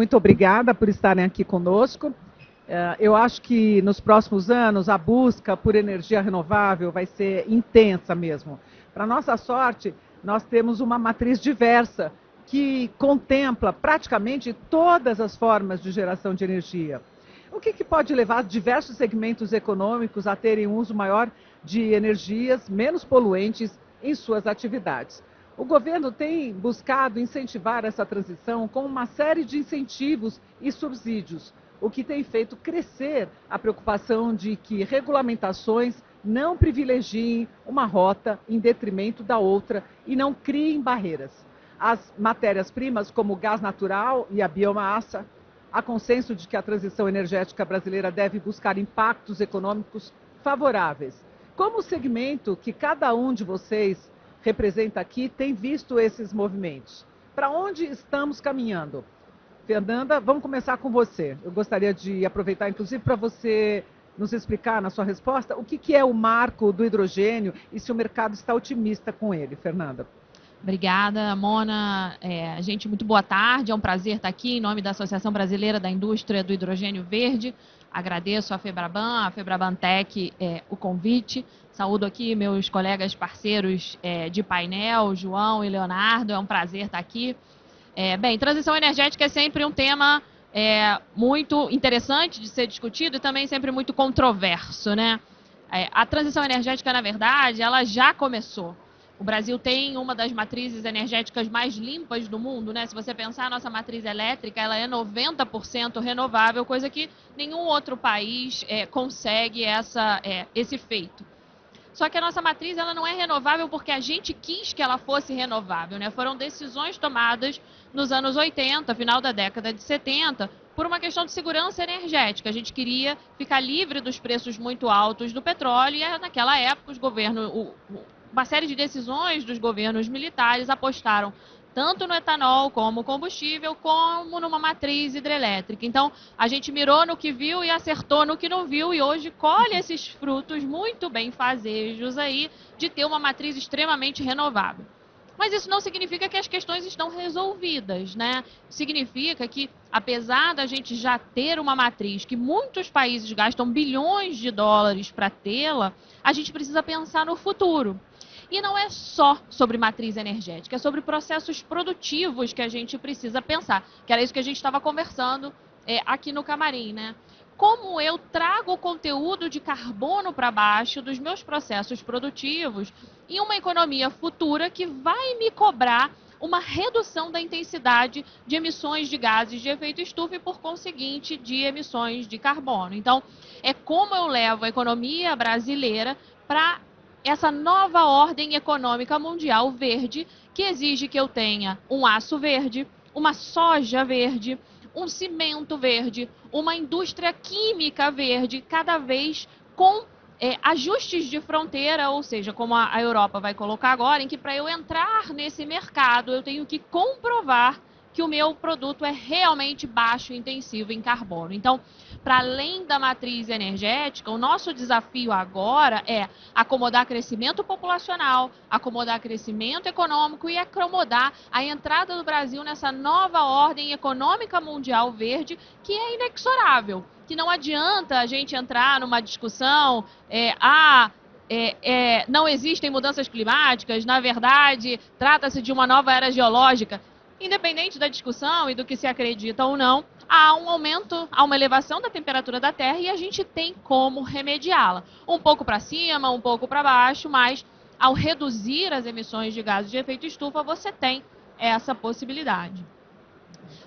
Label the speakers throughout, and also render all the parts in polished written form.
Speaker 1: muito obrigada por estarem aqui conosco. Eu acho que nos próximos anos a busca por energia renovável vai ser intensa mesmo. Para nossa sorte, nós temos uma matriz diversa que contempla praticamente todas as formas de geração de energia. O que pode levar diversos segmentos econômicos a terem um uso maior de energias menos poluentes em suas atividades? O governo tem buscado incentivar essa transição com uma série de incentivos e subsídios, o que tem feito crescer a preocupação de que regulamentações não privilegiem uma rota em detrimento da outra e não criem barreiras. As matérias-primas, como o gás natural e a biomassa, há consenso de que a transição energética brasileira deve buscar impactos econômicos favoráveis. Como o segmento que cada um de vocês representa aqui tem visto esses movimentos? Para onde estamos caminhando? Fernanda, vamos começar com você. Eu gostaria de aproveitar, inclusive, para você nos explicar na sua resposta o que é o marco do hidrogênio e se o mercado está otimista com ele. Fernanda.
Speaker 2: Obrigada, Mona. Gente, muito boa tarde. É um prazer estar aqui em nome da Associação Brasileira da Indústria do Hidrogênio Verde. Agradeço à a Febrabantec, o convite. Saúdo aqui meus colegas parceiros de painel, João e Leonardo. É um prazer estar aqui. Bem, transição energética é sempre um tema muito interessante de ser discutido e também sempre muito controverso, né? A transição energética, na verdade, ela já começou. O Brasil tem uma das matrizes energéticas mais limpas do mundo, né? Se você pensar, a nossa matriz elétrica, ela é 90% renovável, coisa que nenhum outro país consegue esse feito. Só que a nossa matriz ela não é renovável porque a gente quis que ela fosse renovável, né? Foram decisões tomadas nos anos 80, final da década de 70, por uma questão de segurança energética. A gente queria ficar livre dos preços muito altos do petróleo e naquela época os governos, uma série de decisões dos governos militares apostaram tanto no etanol como combustível, como numa matriz hidrelétrica. Então, a gente mirou no que viu e acertou no que não viu, e hoje colhe esses frutos muito bem fazejos aí de ter uma matriz extremamente renovável. Mas isso não significa que as questões estão resolvidas, né? Significa que, apesar da gente já ter uma matriz que muitos países gastam bilhões de dólares para tê-la, a gente precisa pensar no futuro. E não é só sobre matriz energética, é sobre processos produtivos que a gente precisa pensar, que era isso que a gente estava conversando aqui no camarim, né? Como eu trago o conteúdo de carbono para baixo dos meus processos produtivos em uma economia futura que vai me cobrar uma redução da intensidade de emissões de gases de efeito estufa e, por conseguinte, de emissões de carbono. Então, é como eu levo a economia brasileira para essa nova ordem econômica mundial verde, que exige que eu tenha um aço verde, uma soja verde, um cimento verde, uma indústria química verde, cada vez com ajustes de fronteira, ou seja, como a Europa vai colocar agora, em que para eu entrar nesse mercado eu tenho que comprovar que o meu produto é realmente baixo e intensivo em carbono. Então, para além da matriz energética, o nosso desafio agora é acomodar crescimento populacional, acomodar crescimento econômico e acomodar a entrada do Brasil nessa nova ordem econômica mundial verde que é inexorável, que não adianta a gente entrar numa discussão, não existem mudanças climáticas, na verdade, trata-se de uma nova era geológica. Independente da discussão e do que se acredita ou não, há um aumento, há uma elevação da temperatura da Terra e a gente tem como remediá-la. Um pouco para cima, um pouco para baixo, mas ao reduzir as emissões de gases de efeito estufa, você tem essa possibilidade.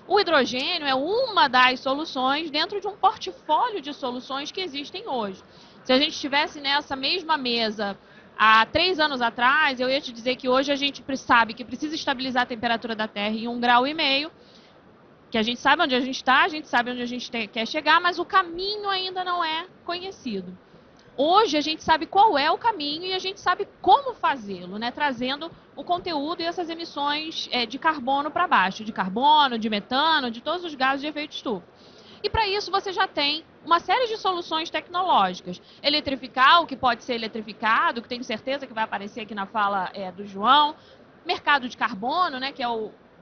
Speaker 2: O hidrogênio é uma das soluções dentro de um portfólio de soluções que existem hoje. Se a gente estivesse nessa mesma mesa há 3 anos atrás, eu ia te dizer que hoje a gente sabe que precisa estabilizar a temperatura da Terra em 1,5 graus, que a gente sabe onde a gente está, a gente sabe onde a gente quer chegar, mas o caminho ainda não é conhecido. Hoje a gente sabe qual é o caminho e a gente sabe como fazê-lo, né? Trazendo o conteúdo e essas emissões de carbono para baixo, de carbono, de metano, de todos os gases de efeito estufa. E para isso você já tem uma série de soluções tecnológicas. Eletrificar o que pode ser eletrificado, que tenho certeza que vai aparecer aqui na fala do João. Mercado de carbono, né, que é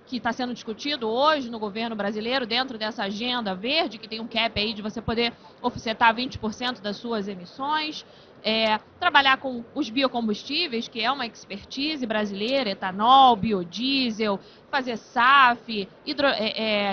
Speaker 2: que está sendo discutido hoje no governo brasileiro, dentro dessa agenda verde, que tem um cap aí de você poder offsetar 20% das suas emissões, trabalhar com os biocombustíveis, que é uma expertise brasileira, etanol, biodiesel, fazer SAF,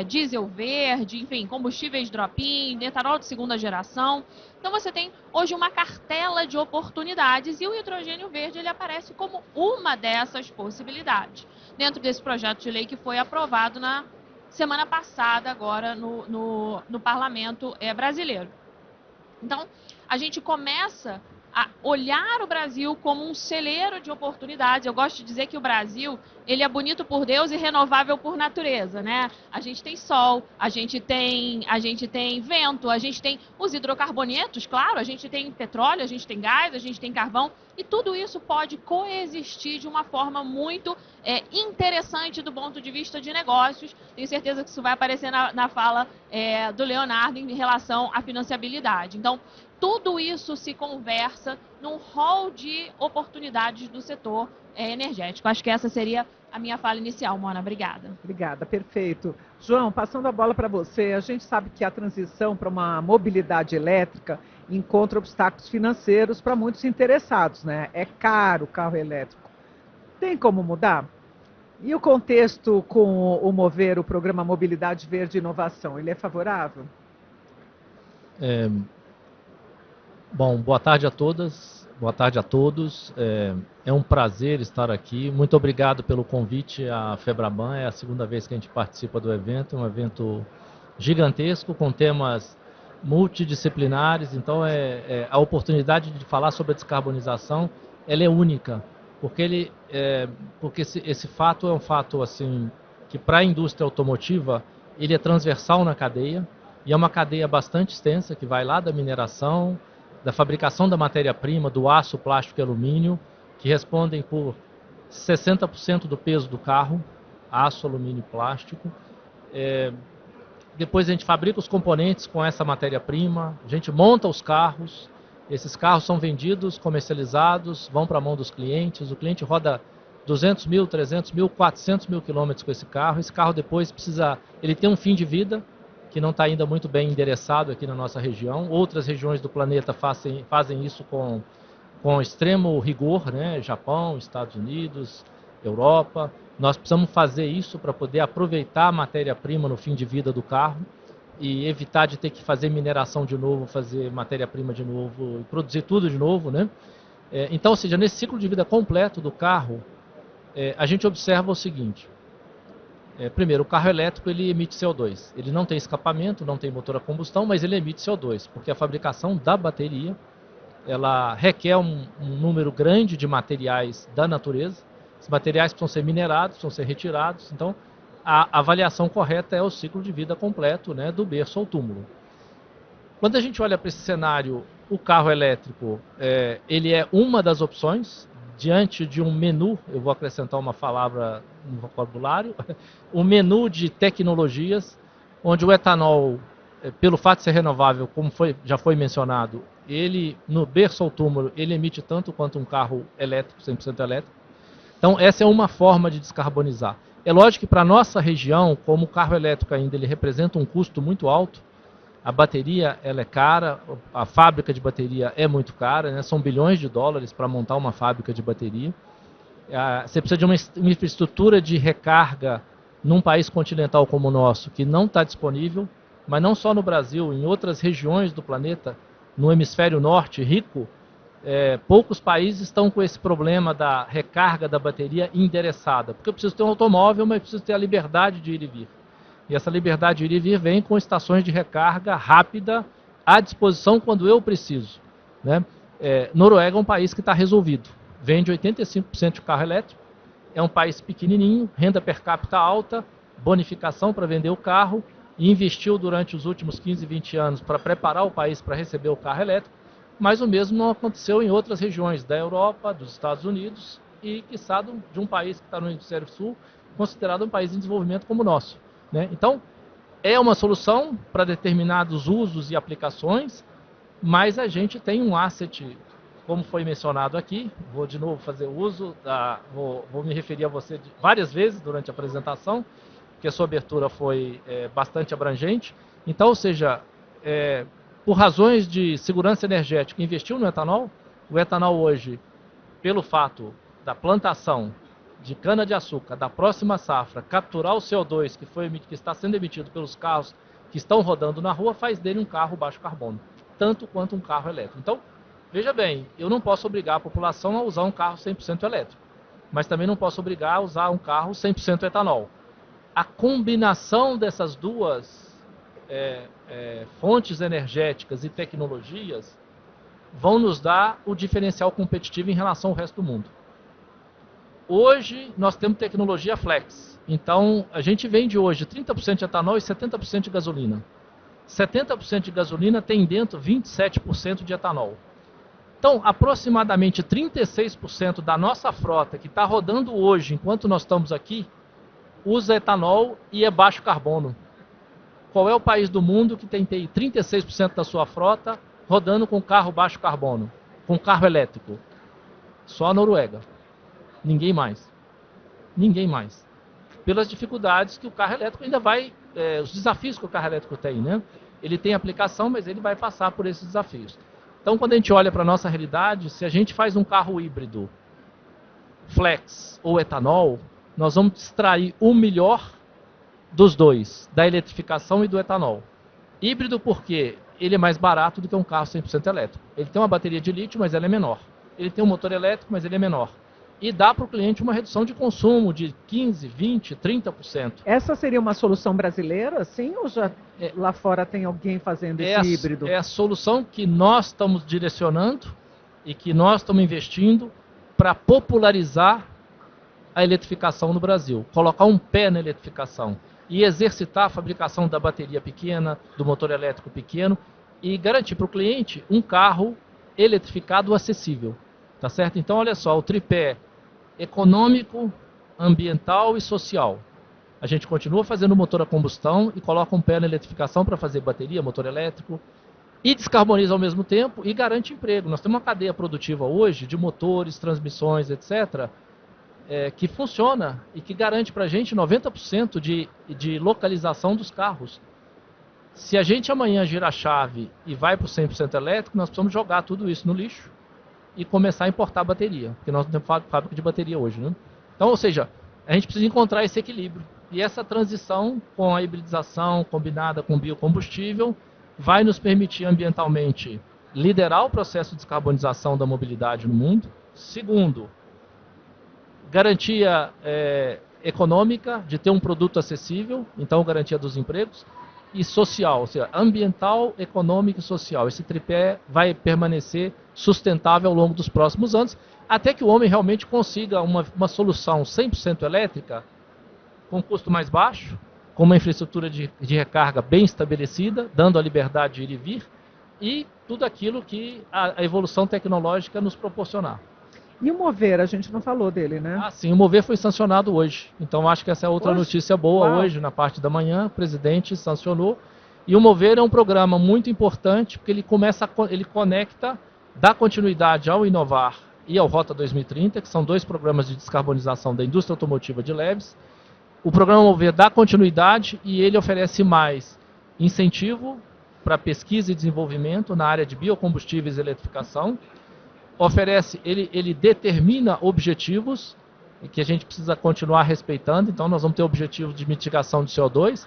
Speaker 2: diesel verde, enfim, combustíveis drop-in, etanol de segunda geração. Então você tem hoje uma cartela de oportunidades e o hidrogênio verde ele aparece como uma dessas possibilidades, dentro desse projeto de lei que foi aprovado na semana passada agora no parlamento brasileiro. Então, a gente começa a olhar o Brasil como um celeiro de oportunidades. Eu gosto de dizer que o Brasil, ele é bonito por Deus e renovável por natureza, né? A gente tem sol, a gente tem vento, a gente tem os hidrocarbonetos, claro, a gente tem petróleo, a gente tem gás, a gente tem carvão, e tudo isso pode coexistir de uma forma muito interessante do ponto de vista de negócios. Tenho certeza que isso vai aparecer na fala do Leonardo em relação à financiabilidade. Então, tudo isso se conversa num hall de oportunidades do setor energético. Acho que essa seria a minha fala inicial, Mona. Obrigada.
Speaker 1: Obrigada, perfeito. João, passando a bola para você, a gente sabe que a transição para uma mobilidade elétrica encontra obstáculos financeiros para muitos interessados, né? É caro o carro elétrico. Tem como mudar? E o contexto com o Mover, o Programa Mobilidade Verde e Inovação, ele é favorável?
Speaker 3: Bom, boa tarde a todas, boa tarde a todos. É um prazer estar aqui. Muito obrigado pelo convite à Febraban. É a segunda vez que a gente participa do evento. É um evento gigantesco, com temas multidisciplinares. Então, a oportunidade de falar sobre a descarbonização, ela é única, porque esse fato é um fato assim que para a indústria automotiva ele é transversal na cadeia e é uma cadeia bastante extensa que vai lá da mineração, da fabricação da matéria-prima, do aço, plástico e alumínio, que respondem por 60% do peso do carro, aço, alumínio e plástico. Depois a gente fabrica os componentes com essa matéria-prima, a gente monta os carros, esses carros são vendidos, comercializados, vão para a mão dos clientes, o cliente roda 200 mil, 300 mil, 400 mil quilômetros com esse carro depois ele tem um fim de vida, que não está ainda muito bem endereçado aqui na nossa região. Outras regiões do planeta fazem isso com extremo rigor, né? Japão, Estados Unidos, Europa. Nós precisamos fazer isso para poder aproveitar a matéria-prima no fim de vida do carro e evitar de ter que fazer mineração de novo, fazer matéria-prima de novo e produzir tudo de novo, né? Então, ou seja, nesse ciclo de vida completo do carro, a gente observa o seguinte. Primeiro, o carro elétrico ele emite CO2. Ele não tem escapamento, não tem motor a combustão, mas ele emite CO2, porque a fabricação da bateria ela requer um número grande de materiais da natureza. Os materiais precisam ser minerados, precisam ser retirados. Então, a avaliação correta é o ciclo de vida completo, né, do berço ao túmulo. Quando a gente olha para esse cenário, o carro elétrico ele é uma das opções. Diante de um menu, eu vou acrescentar uma palavra no vocabulário, um menu de tecnologias, onde o etanol, pelo fato de ser renovável, como já foi mencionado, ele, no berço ao túmulo, ele emite tanto quanto um carro elétrico, 100% elétrico. Então, essa é uma forma de descarbonizar. É lógico que para a nossa região, como o carro elétrico ainda ele representa um custo muito alto, a bateria ela é cara, a fábrica de bateria é muito cara, né? São bilhões de dólares para montar uma fábrica de bateria. Você precisa de uma infraestrutura de recarga num país continental como o nosso, que não está disponível, mas não só no Brasil, em outras regiões do planeta, no hemisfério norte rico, poucos países estão com esse problema da recarga da bateria endereçada, porque eu preciso ter um automóvel, mas preciso ter a liberdade de ir e vir. E essa liberdade de ir e vir vem com estações de recarga rápida à disposição quando eu preciso, né? Noruega é um país que está resolvido. Vende 85% de carro elétrico. É um país pequenininho, renda per capita alta, bonificação para vender o carro e investiu durante os últimos 15, 20 anos para preparar o país para receber o carro elétrico. Mas o mesmo não aconteceu em outras regiões da Europa, dos Estados Unidos e, quiçá, de um país que está no hemisfério sul, considerado um país em desenvolvimento como o nosso, né? Então, é uma solução para determinados usos e aplicações, mas a gente tem um asset, como foi mencionado aqui, vou de novo fazer uso, vou me referir a você várias vezes durante a apresentação, porque a sua abertura foi bastante abrangente. Então, ou seja, por razões de segurança energética, investiu no etanol. O etanol hoje, pelo fato da plantação de cana-de-açúcar da próxima safra, capturar o CO2 que está sendo emitido pelos carros que estão rodando na rua, faz dele um carro baixo carbono, tanto quanto um carro elétrico. Então, veja bem, eu não posso obrigar a população a usar um carro 100% elétrico, mas também não posso obrigar a usar um carro 100% etanol. A combinação dessas duas fontes energéticas e tecnologias vão nos dar o diferencial competitivo em relação ao resto do mundo. Hoje nós temos tecnologia flex, então a gente vende hoje 30% de etanol e 70% de gasolina. 70% de gasolina tem dentro 27% de etanol. Então, aproximadamente 36% da nossa frota que está rodando hoje, enquanto nós estamos aqui, usa etanol e é baixo carbono. Qual é o país do mundo que tem 36% da sua frota rodando com carro baixo carbono, com carro elétrico? Só a Noruega. Ninguém mais. Ninguém mais. Pelas dificuldades que o carro elétrico ainda vai, os desafios que o carro elétrico tem, né? Ele tem aplicação, mas ele vai passar por esses desafios. Então, quando a gente olha para a nossa realidade, se a gente faz um carro híbrido, flex ou etanol, nós vamos extrair o melhor dos dois, da eletrificação e do etanol. Híbrido porque ele é mais barato do que um carro 100% elétrico. Ele tem uma bateria de lítio, mas ela é menor. Ele tem um motor elétrico, mas ele é menor. E dá para o cliente uma redução de consumo de 15%, 20%, 30%.
Speaker 1: Essa seria uma solução brasileira, sim? Ou já lá fora tem alguém fazendo esse híbrido?
Speaker 3: É a solução que nós estamos direcionando e que nós estamos investindo para popularizar a eletrificação no Brasil. Colocar um pé na eletrificação e exercitar a fabricação da bateria pequena, do motor elétrico pequeno e garantir para o cliente um carro eletrificado acessível. Tá certo? Então, olha só, o tripé econômico, ambiental e social. A gente continua fazendo motor a combustão e coloca um pé na eletrificação para fazer bateria, motor elétrico, e descarboniza ao mesmo tempo e garante emprego. Nós temos uma cadeia produtiva hoje de motores, transmissões, etc., que funciona e que garante para a gente 90% de localização dos carros. Se a gente amanhã gira a chave e vai para o 100% elétrico, nós precisamos jogar tudo isso no lixo e começar a importar bateria, porque nós não temos fábrica de bateria hoje, né? Então, ou seja, a gente precisa encontrar esse equilíbrio. E essa transição com a hibridização combinada com biocombustível vai nos permitir ambientalmente liderar o processo de descarbonização da mobilidade no mundo. Segundo, garantia econômica de ter um produto acessível, então garantia dos empregos. E social, ou seja, ambiental, econômico e social. Esse tripé vai permanecer sustentável ao longo dos próximos anos, até que o homem realmente consiga uma solução 100% elétrica, com custo mais baixo, com uma infraestrutura de recarga bem estabelecida, dando a liberdade de ir e vir, e tudo aquilo que a evolução tecnológica nos proporcionar.
Speaker 1: E o Mover, a gente não falou dele, né?
Speaker 3: Ah, sim, o Mover foi sancionado hoje. Então, acho que essa é outra notícia boa.
Speaker 1: Uau.
Speaker 3: Hoje, na parte da manhã, o presidente sancionou. E o Mover é um programa muito importante, porque ele conecta, dá continuidade ao Inovar e ao Rota 2030, que são dois programas de descarbonização da indústria automotiva de leves. O programa Mover dá continuidade e ele oferece mais incentivo para pesquisa e desenvolvimento na área de biocombustíveis e eletrificação. Ele determina objetivos que a gente precisa continuar respeitando, então nós vamos ter objetivos de mitigação de CO2,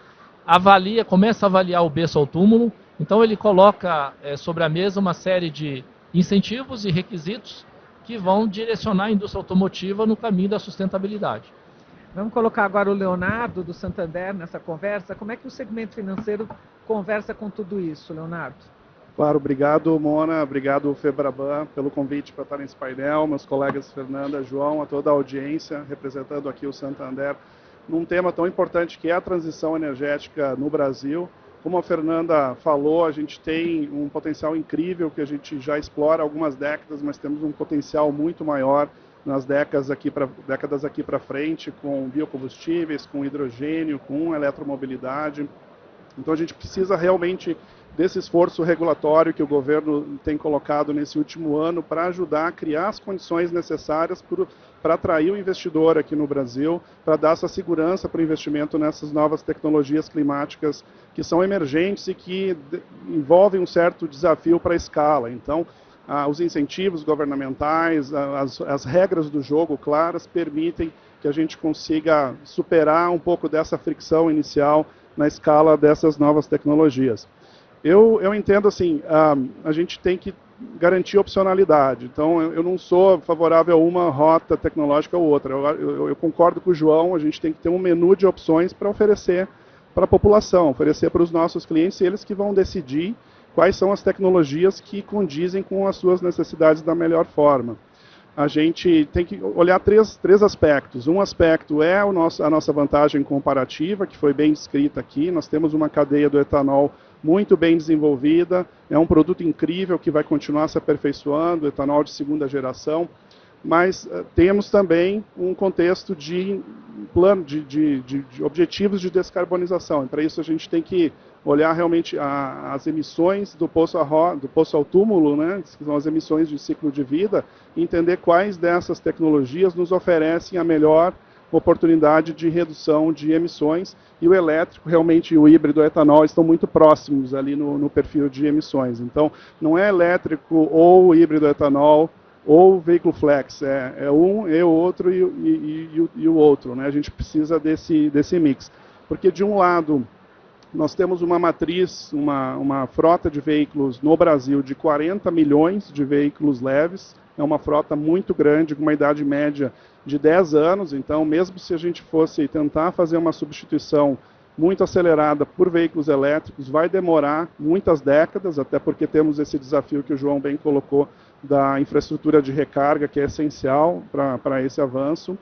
Speaker 3: começa a avaliar o berço ao túmulo, então ele coloca sobre a mesa uma série de incentivos e requisitos que vão direcionar a indústria automotiva no caminho da sustentabilidade.
Speaker 1: Vamos colocar agora o Leonardo do Santander nessa conversa. Como é que o segmento financeiro conversa com tudo isso, Leonardo?
Speaker 4: Claro, obrigado, Mona, obrigado, Febraban, pelo convite para estar nesse painel, meus colegas Fernanda, João, a toda a audiência, representando aqui o Santander, num tema tão importante que é a transição energética no Brasil. Como a Fernanda falou, a gente tem um potencial incrível que a gente já explora há algumas décadas, mas temos um potencial muito maior nas décadas aqui para frente, com biocombustíveis, com hidrogênio, com eletromobilidade. Então a gente precisa realmente desse esforço regulatório que o governo tem colocado nesse último ano para ajudar a criar as condições necessárias para atrair o investidor aqui no Brasil, para dar essa segurança para o investimento nessas novas tecnologias climáticas que são emergentes e que envolvem um certo desafio para a escala. Então, os incentivos governamentais, as regras do jogo claras permitem que a gente consiga superar um pouco dessa fricção inicial na escala dessas novas tecnologias. Eu entendo assim, a gente tem que garantir opcionalidade. Então, eu não sou favorável a uma rota tecnológica ou outra. Eu concordo com o João, a gente tem que ter um menu de opções para oferecer para a população, oferecer para os nossos clientes, eles que vão decidir quais são as tecnologias que condizem com as suas necessidades da melhor forma. A gente tem que olhar três aspectos. Um aspecto é a nossa vantagem comparativa, que foi bem descrita aqui. Nós temos uma cadeia do etanol muito bem desenvolvida, é um produto incrível que vai continuar se aperfeiçoando, etanol de segunda geração, mas temos também um contexto de plano, de objetivos de descarbonização. E para isso a gente tem que olhar realmente as emissões do poço ao túmulo, né, que são as emissões de ciclo de vida, e entender quais dessas tecnologias nos oferecem a melhor oportunidade de redução de emissões, e o elétrico, realmente o híbrido e o etanol estão muito próximos ali no perfil de emissões. Então, não é elétrico ou híbrido etanol ou veículo flex, é um e o outro e o outro, né? A gente precisa desse mix, porque de um lado nós temos uma matriz, uma frota de veículos no Brasil de 40 milhões de veículos leves, é uma frota muito grande, com uma idade média de 10 anos, então mesmo se a gente fosse tentar fazer uma substituição muito acelerada por veículos elétricos, vai demorar muitas décadas, até porque temos esse desafio que o João bem colocou da infraestrutura de recarga, que é essencial para esse avanço.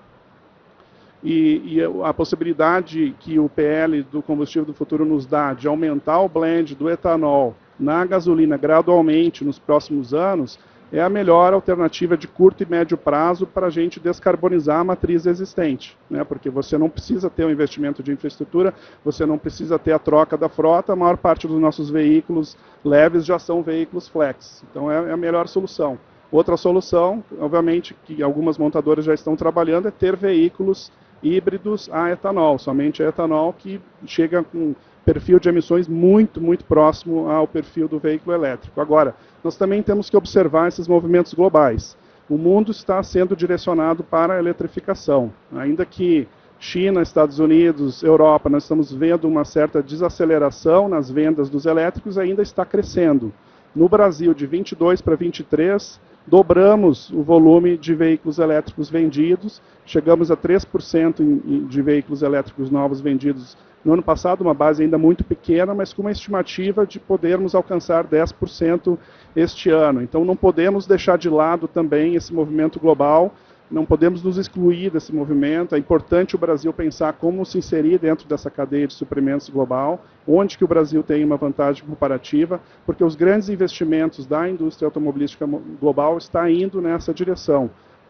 Speaker 4: E a possibilidade que o PL do combustível do futuro nos dá de aumentar o blend do etanol na gasolina gradualmente nos próximos anos é a melhor alternativa de curto e médio prazo para a gente descarbonizar a matriz existente, né? Porque você não precisa ter um investimento de infraestrutura, você não precisa ter a troca da frota, a maior parte dos nossos veículos leves já são veículos flex, então é a melhor solução. Outra solução, obviamente, que algumas montadoras já estão trabalhando, é ter veículos híbridos a etanol, somente a etanol, que chega com perfil de emissões muito, muito próximo ao perfil do veículo elétrico. Agora, nós também temos que observar esses movimentos globais. O mundo está sendo direcionado para a eletrificação, ainda que China, Estados Unidos, Europa, nós estamos vendo uma certa desaceleração nas vendas dos elétricos, ainda está crescendo. No Brasil, de 22 para 23, dobramos o volume de veículos elétricos vendidos, chegamos a 3% de veículos elétricos novos vendidos no ano passado, uma base ainda muito pequena, mas com uma estimativa de podermos alcançar 10% este ano. Então não podemos deixar de lado também esse movimento global, não podemos nos excluir desse movimento. É importante o Brasil pensar como se inserir dentro dessa cadeia de suprimentos global, onde que o Brasil tem uma vantagem comparativa, porque os grandes investimentos da indústria automobilística global estão indo nessa direção.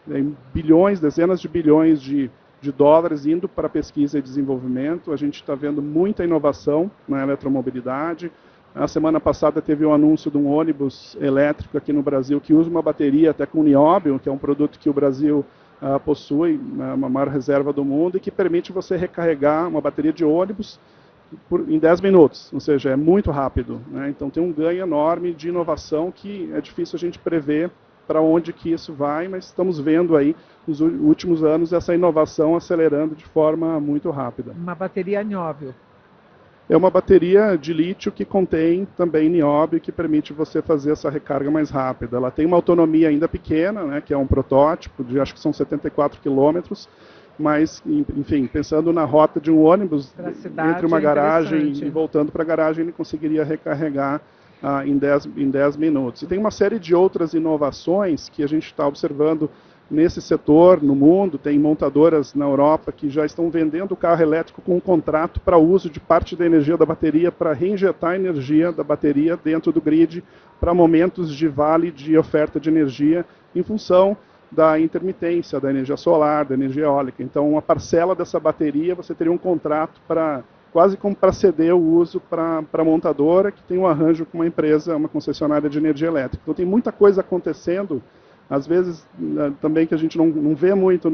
Speaker 4: Tem bilhões, dezenas de bilhões de dólares indo para pesquisa e desenvolvimento. A gente está vendo muita inovação na eletromobilidade. A semana passada teve um anúncio de um ônibus elétrico aqui no Brasil que usa uma bateria até com nióbio, que é um produto que o Brasil possui, uma maior reserva do mundo, e que permite você recarregar uma bateria de ônibus em 10 minutos, ou seja, é muito rápido, né? Então tem um ganho enorme de inovação que é difícil a gente prever para onde que isso vai, mas estamos vendo aí nos últimos anos essa inovação acelerando de forma muito rápida.
Speaker 1: Uma bateria nióbio.
Speaker 4: É uma bateria de lítio que contém também nióbio, que permite você fazer essa recarga mais rápida. Ela tem uma autonomia ainda pequena, né, que é um protótipo, de acho que são 74 quilômetros, mas, enfim, pensando na rota de um ônibus, entre uma garagem e voltando para a garagem, ele conseguiria recarregar em 10 minutos. E tem uma série de outras inovações que a gente está observando nesse setor no mundo. Tem montadoras na Europa que já estão vendendo o carro elétrico com um contrato para uso de parte da energia da bateria para reinjetar a energia da bateria dentro do grid para momentos de vale de oferta de energia em função da intermitência, da energia solar, da energia eólica. Então, uma parcela dessa bateria você teria um contrato para quase como para ceder o uso para a montadora, que tem um arranjo com uma empresa, uma concessionária de energia elétrica. Então tem muita coisa acontecendo, às vezes também que a gente não vê muito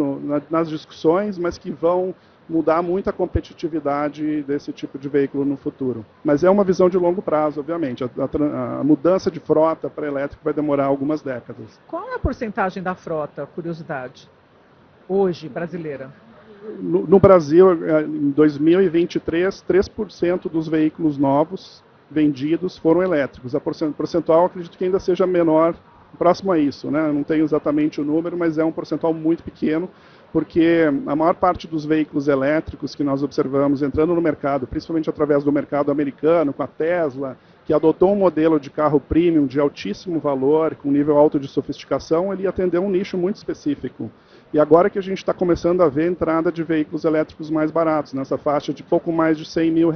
Speaker 4: nas discussões, mas que vão mudar muito a competitividade desse tipo de veículo no futuro. Mas é uma visão de longo prazo, obviamente. A mudança de frota para elétrico vai demorar algumas décadas.
Speaker 1: Qual é a porcentagem da frota, curiosidade, hoje, brasileira?
Speaker 4: No Brasil, em 2023, 3% dos veículos novos vendidos foram elétricos. A percentual, acredito que ainda seja menor, próximo a isso, né? Não tenho exatamente o número, mas é um percentual muito pequeno, porque a maior parte dos veículos elétricos que nós observamos entrando no mercado, principalmente através do mercado americano, com a Tesla, que adotou um modelo de carro premium de altíssimo valor, com nível alto de sofisticação, ele atendeu um nicho muito específico. E agora que a gente está começando a ver a entrada de veículos elétricos mais baratos, nessa faixa de pouco mais de R$100 mil.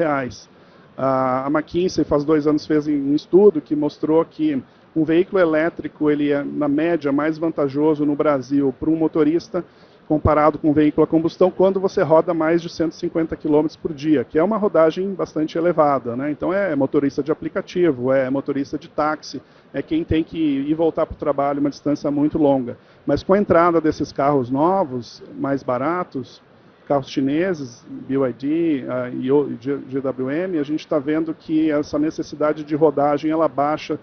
Speaker 4: A McKinsey, faz 2 anos, fez um estudo que mostrou que um veículo elétrico ele é, na média, mais vantajoso no Brasil para um motorista comparado com um veículo a combustão quando você roda mais de 150 km por dia, que é uma rodagem bastante elevada, né? Então é motorista de aplicativo, é motorista de táxi, é quem tem que ir e voltar para o trabalho uma distância muito longa. Mas com a entrada desses carros novos, mais baratos, carros chineses, BYD e GWM, a gente está vendo que essa necessidade de rodagem ela baixa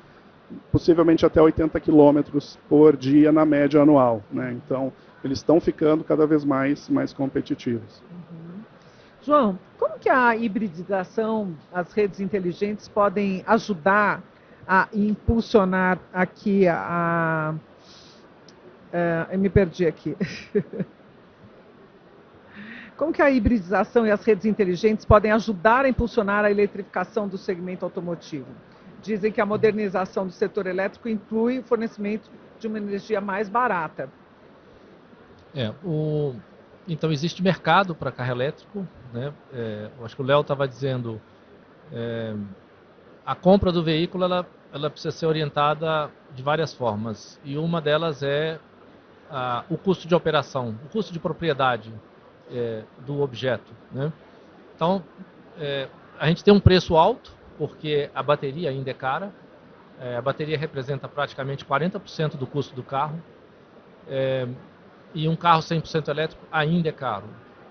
Speaker 4: possivelmente até 80 km por dia na média anual, né? Então eles estão ficando cada vez mais competitivos.
Speaker 1: João, como que a hibridização, as redes inteligentes podem ajudar a impulsionar aqui eu me perdi aqui. Como que a hibridização e as redes inteligentes podem ajudar a impulsionar a eletrificação do segmento automotivo? Dizem que a modernização do setor elétrico inclui o fornecimento de uma energia mais barata.
Speaker 3: Então existe mercado para carro elétrico, né? Eu acho que o Léo estava dizendo, a compra do veículo ela precisa ser orientada de várias formas, e uma delas é o custo de operação, o custo de propriedade do objeto, né? Então a gente tem um preço alto porque a bateria ainda é cara, a bateria representa praticamente 40% do custo do carro. E um carro 100% elétrico ainda é caro.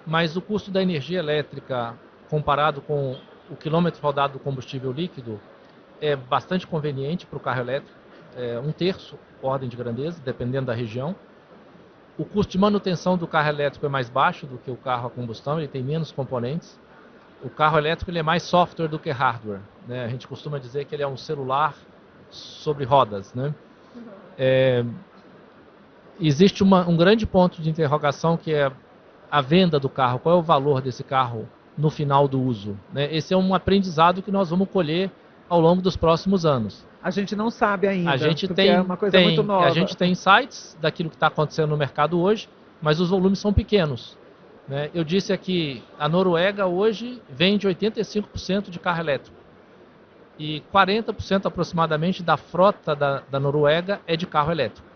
Speaker 3: Mas o custo da energia elétrica, comparado com o quilômetro rodado do combustível líquido, é bastante conveniente para o carro elétrico. É 1/3, ordem de grandeza, dependendo da região. O custo de manutenção do carro elétrico é mais baixo do que o carro a combustão, ele tem menos componentes. O carro elétrico ele é mais software do que hardware, né? A gente costuma dizer que ele é um celular sobre rodas, né? Existe um grande ponto de interrogação que é a venda do carro. Qual é o valor desse carro no final do uso, né? Esse é um aprendizado que nós vamos colher ao longo dos próximos anos.
Speaker 1: A gente não sabe ainda,
Speaker 3: a gente
Speaker 1: é uma coisa muito nova.
Speaker 3: A gente tem insights daquilo que está acontecendo no mercado hoje, mas os volumes são pequenos, né? Eu disse aqui, a Noruega hoje vende 85% de carro elétrico. E 40% aproximadamente da frota da Noruega é de carro elétrico.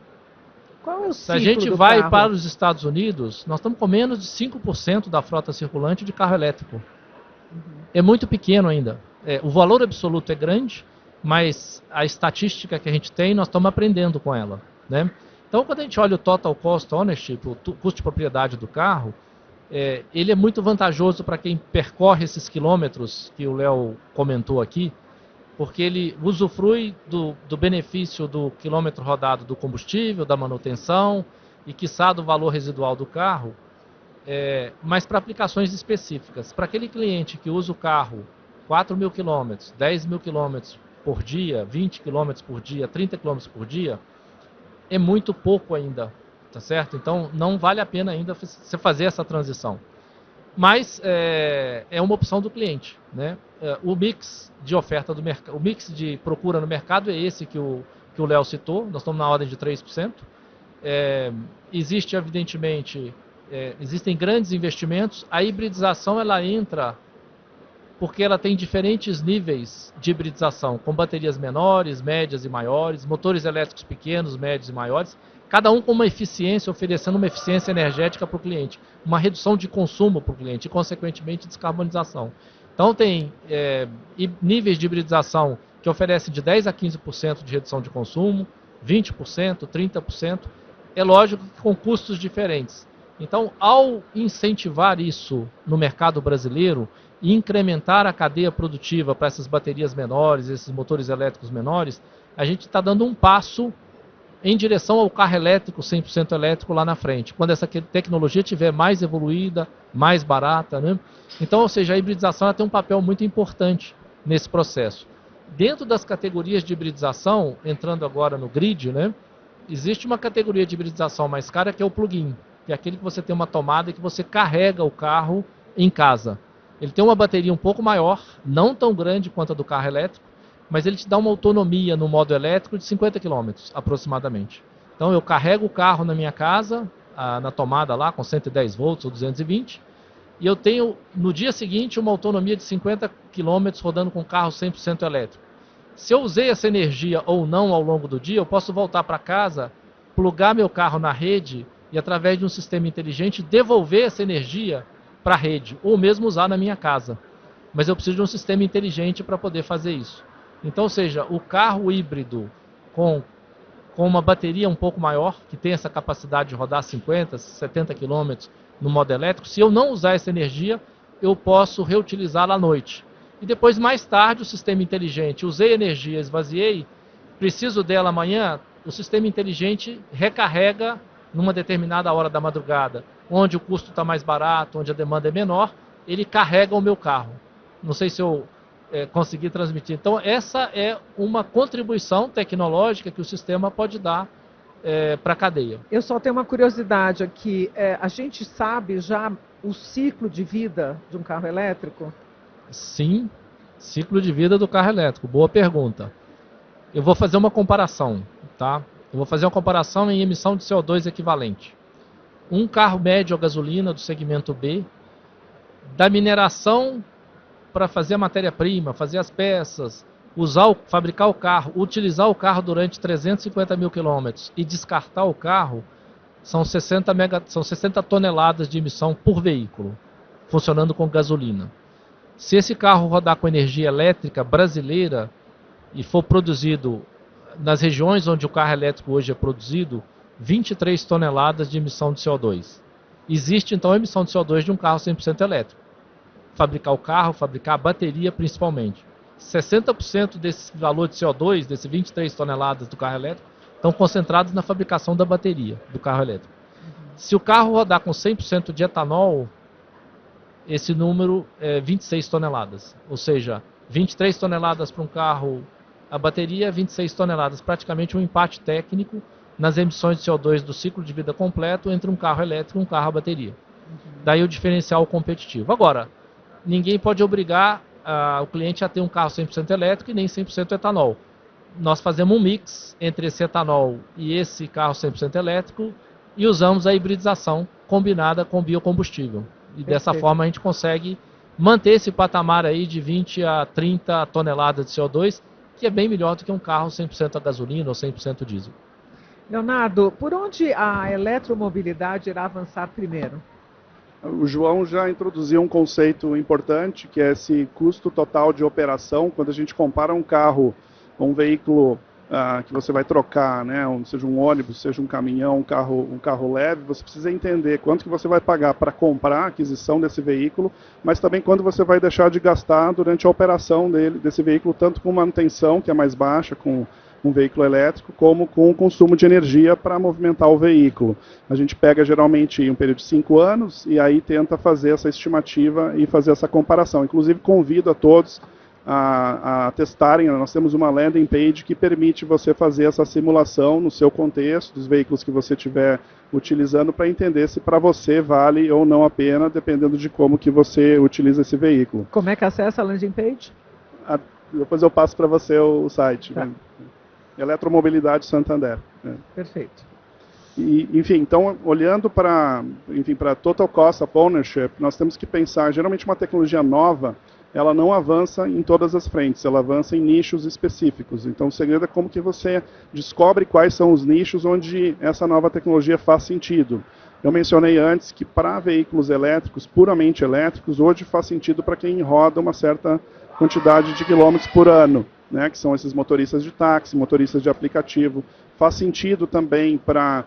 Speaker 1: Qual é o
Speaker 3: Se a gente vai
Speaker 1: carro?
Speaker 3: para os Estados Unidos, nós estamos com menos de 5% da frota circulante de carro elétrico. É muito pequeno ainda. O valor absoluto é grande, mas a estatística que a gente tem, nós estamos aprendendo com ela, né? Então, quando a gente olha o Total Cost Ownership, o custo de propriedade do carro, ele é muito vantajoso para quem percorre esses quilômetros que o Léo comentou aqui, porque ele usufrui do benefício do quilômetro rodado do combustível, da manutenção e, quiçá, do valor residual do carro, mas para aplicações específicas. Para aquele cliente que usa o carro 4 mil quilômetros, 10 mil quilômetros por dia, 20 quilômetros por dia, 30 quilômetros por dia, é muito pouco ainda, tá certo? Então, não vale a pena ainda você fazer essa transição. Mas é uma opção do cliente, né? O mix de oferta do mercado, o mix de procura no mercado é esse que o Léo citou. Nós estamos na ordem de 3%. Existe, evidentemente, existem grandes investimentos. A hibridização ela entra porque ela tem diferentes níveis de hibridização, com baterias menores, médias e maiores, motores elétricos pequenos, médios e maiores, cada um com uma eficiência, oferecendo uma eficiência energética para o cliente, uma redução de consumo para o cliente e, consequentemente, descarbonização. Então tem níveis de hibridização que oferecem de 10% a 15% de redução de consumo, 20%, 30%. É lógico que com custos diferentes. Então, ao incentivar isso no mercado brasileiro e incrementar a cadeia produtiva para essas baterias menores, esses motores elétricos menores, a gente está dando um passo em direção ao carro elétrico, 100% elétrico lá na frente, quando essa tecnologia estiver mais evoluída, mais barata, né? Então, ou seja, a hibridização ela tem um papel muito importante nesse processo. Dentro das categorias de hibridização, entrando agora no grid, né, existe uma categoria de hibridização mais cara que é o plug-in, que é aquele que você tem uma tomada e que você carrega o carro em casa. Ele tem uma bateria um pouco maior, não tão grande quanto a do carro elétrico, mas ele te dá uma autonomia no modo elétrico de 50 km aproximadamente. Então eu carrego o carro na minha casa, na tomada lá com 110 volts ou 220, e eu tenho no dia seguinte uma autonomia de 50 km rodando com o carro 100% elétrico. Se eu usei essa energia ou não ao longo do dia, eu posso voltar para casa, plugar meu carro na rede e através de um sistema inteligente devolver essa energia para a rede, ou mesmo usar na minha casa. Mas eu preciso de um sistema inteligente para poder fazer isso. Então, ou seja, o carro híbrido com uma bateria um pouco maior, que tem essa capacidade de rodar 50, 70 km no modo elétrico, se eu não usar essa energia, eu posso reutilizá-la à noite. E depois, mais tarde, o sistema inteligente, usei energia, esvaziei, preciso dela amanhã, o sistema inteligente recarrega numa determinada hora da madrugada, onde o custo está mais barato, onde a demanda é menor, ele carrega o meu carro. Não sei se eu consegui transmitir. Então, essa é uma contribuição tecnológica que o sistema pode dar para a cadeia.
Speaker 1: Eu só tenho uma curiosidade aqui. A gente sabe já o ciclo de vida de um carro elétrico?
Speaker 3: Sim, ciclo de vida do carro elétrico. Boa pergunta. Eu vou fazer uma comparação, tá? Eu vou fazer uma comparação em emissão de CO2 equivalente. Um carro médio a gasolina do segmento B, da mineração para fazer a matéria-prima, fazer as peças, fabricar o carro, utilizar o carro durante 350 mil quilômetros e descartar o carro, são 60 toneladas de emissão por veículo, funcionando com gasolina. Se esse carro rodar com energia elétrica brasileira e for produzido nas regiões onde o carro elétrico hoje é produzido, 23 toneladas de emissão de CO2. Existe então a emissão de CO2 de um carro 100% elétrico. Fabricar o carro, fabricar a bateria principalmente. 60% desse valor de CO2, desses 23 toneladas do carro elétrico, estão concentrados na fabricação da bateria do carro elétrico. Se o carro rodar com 100% de etanol, esse número é 26 toneladas. Ou seja, 23 toneladas para um carro, a bateria, 26 toneladas. Praticamente um empate técnico nas emissões de CO2 do ciclo de vida completo entre um carro elétrico e um carro a bateria. Daí o diferencial competitivo. Agora, ninguém pode obrigar o cliente a ter um carro 100% elétrico e nem 100% etanol. Nós fazemos um mix entre esse etanol e esse carro 100% elétrico e usamos a hibridização combinada com biocombustível. E dessa forma a gente consegue manter esse patamar aí de 20 a 30 toneladas de CO2, que é bem melhor do que um carro 100% a gasolina ou 100% diesel.
Speaker 1: Leonardo, por onde a eletromobilidade irá avançar primeiro?
Speaker 4: O João já introduziu um conceito importante, que é esse custo total de operação. Quando a gente compara um carro ou um veículo que você vai trocar, né, seja um ônibus, seja um caminhão, um carro leve, você precisa entender quanto que você vai pagar para comprar a aquisição desse veículo, mas também quanto você vai deixar de gastar durante a operação desse veículo, tanto com manutenção, que é mais baixa, com um veículo elétrico, como com o consumo de energia para movimentar o veículo. A gente pega geralmente um período de 5 anos e aí tenta fazer essa estimativa e fazer essa comparação. Inclusive convido a todos a testarem. Nós temos uma landing page que permite você fazer essa simulação no seu contexto, dos veículos que você estiver utilizando, para entender se para você vale ou não a pena, dependendo de como que você utiliza esse veículo.
Speaker 1: Como é que acessa a landing page?
Speaker 4: Depois eu passo para você o site.
Speaker 1: Tá.
Speaker 4: Né? Eletromobilidade Santander.
Speaker 1: Perfeito.
Speaker 4: E, enfim, então, olhando para Total Cost of Ownership, nós temos que pensar, geralmente uma tecnologia nova, ela não avança em todas as frentes, ela avança em nichos específicos. Então, o segredo é como que você descobre quais são os nichos onde essa nova tecnologia faz sentido. Eu mencionei antes que para veículos elétricos, puramente elétricos, hoje faz sentido para quem roda uma certa quantidade de quilômetros por ano, né, que são esses motoristas de táxi, motoristas de aplicativo. Faz sentido também para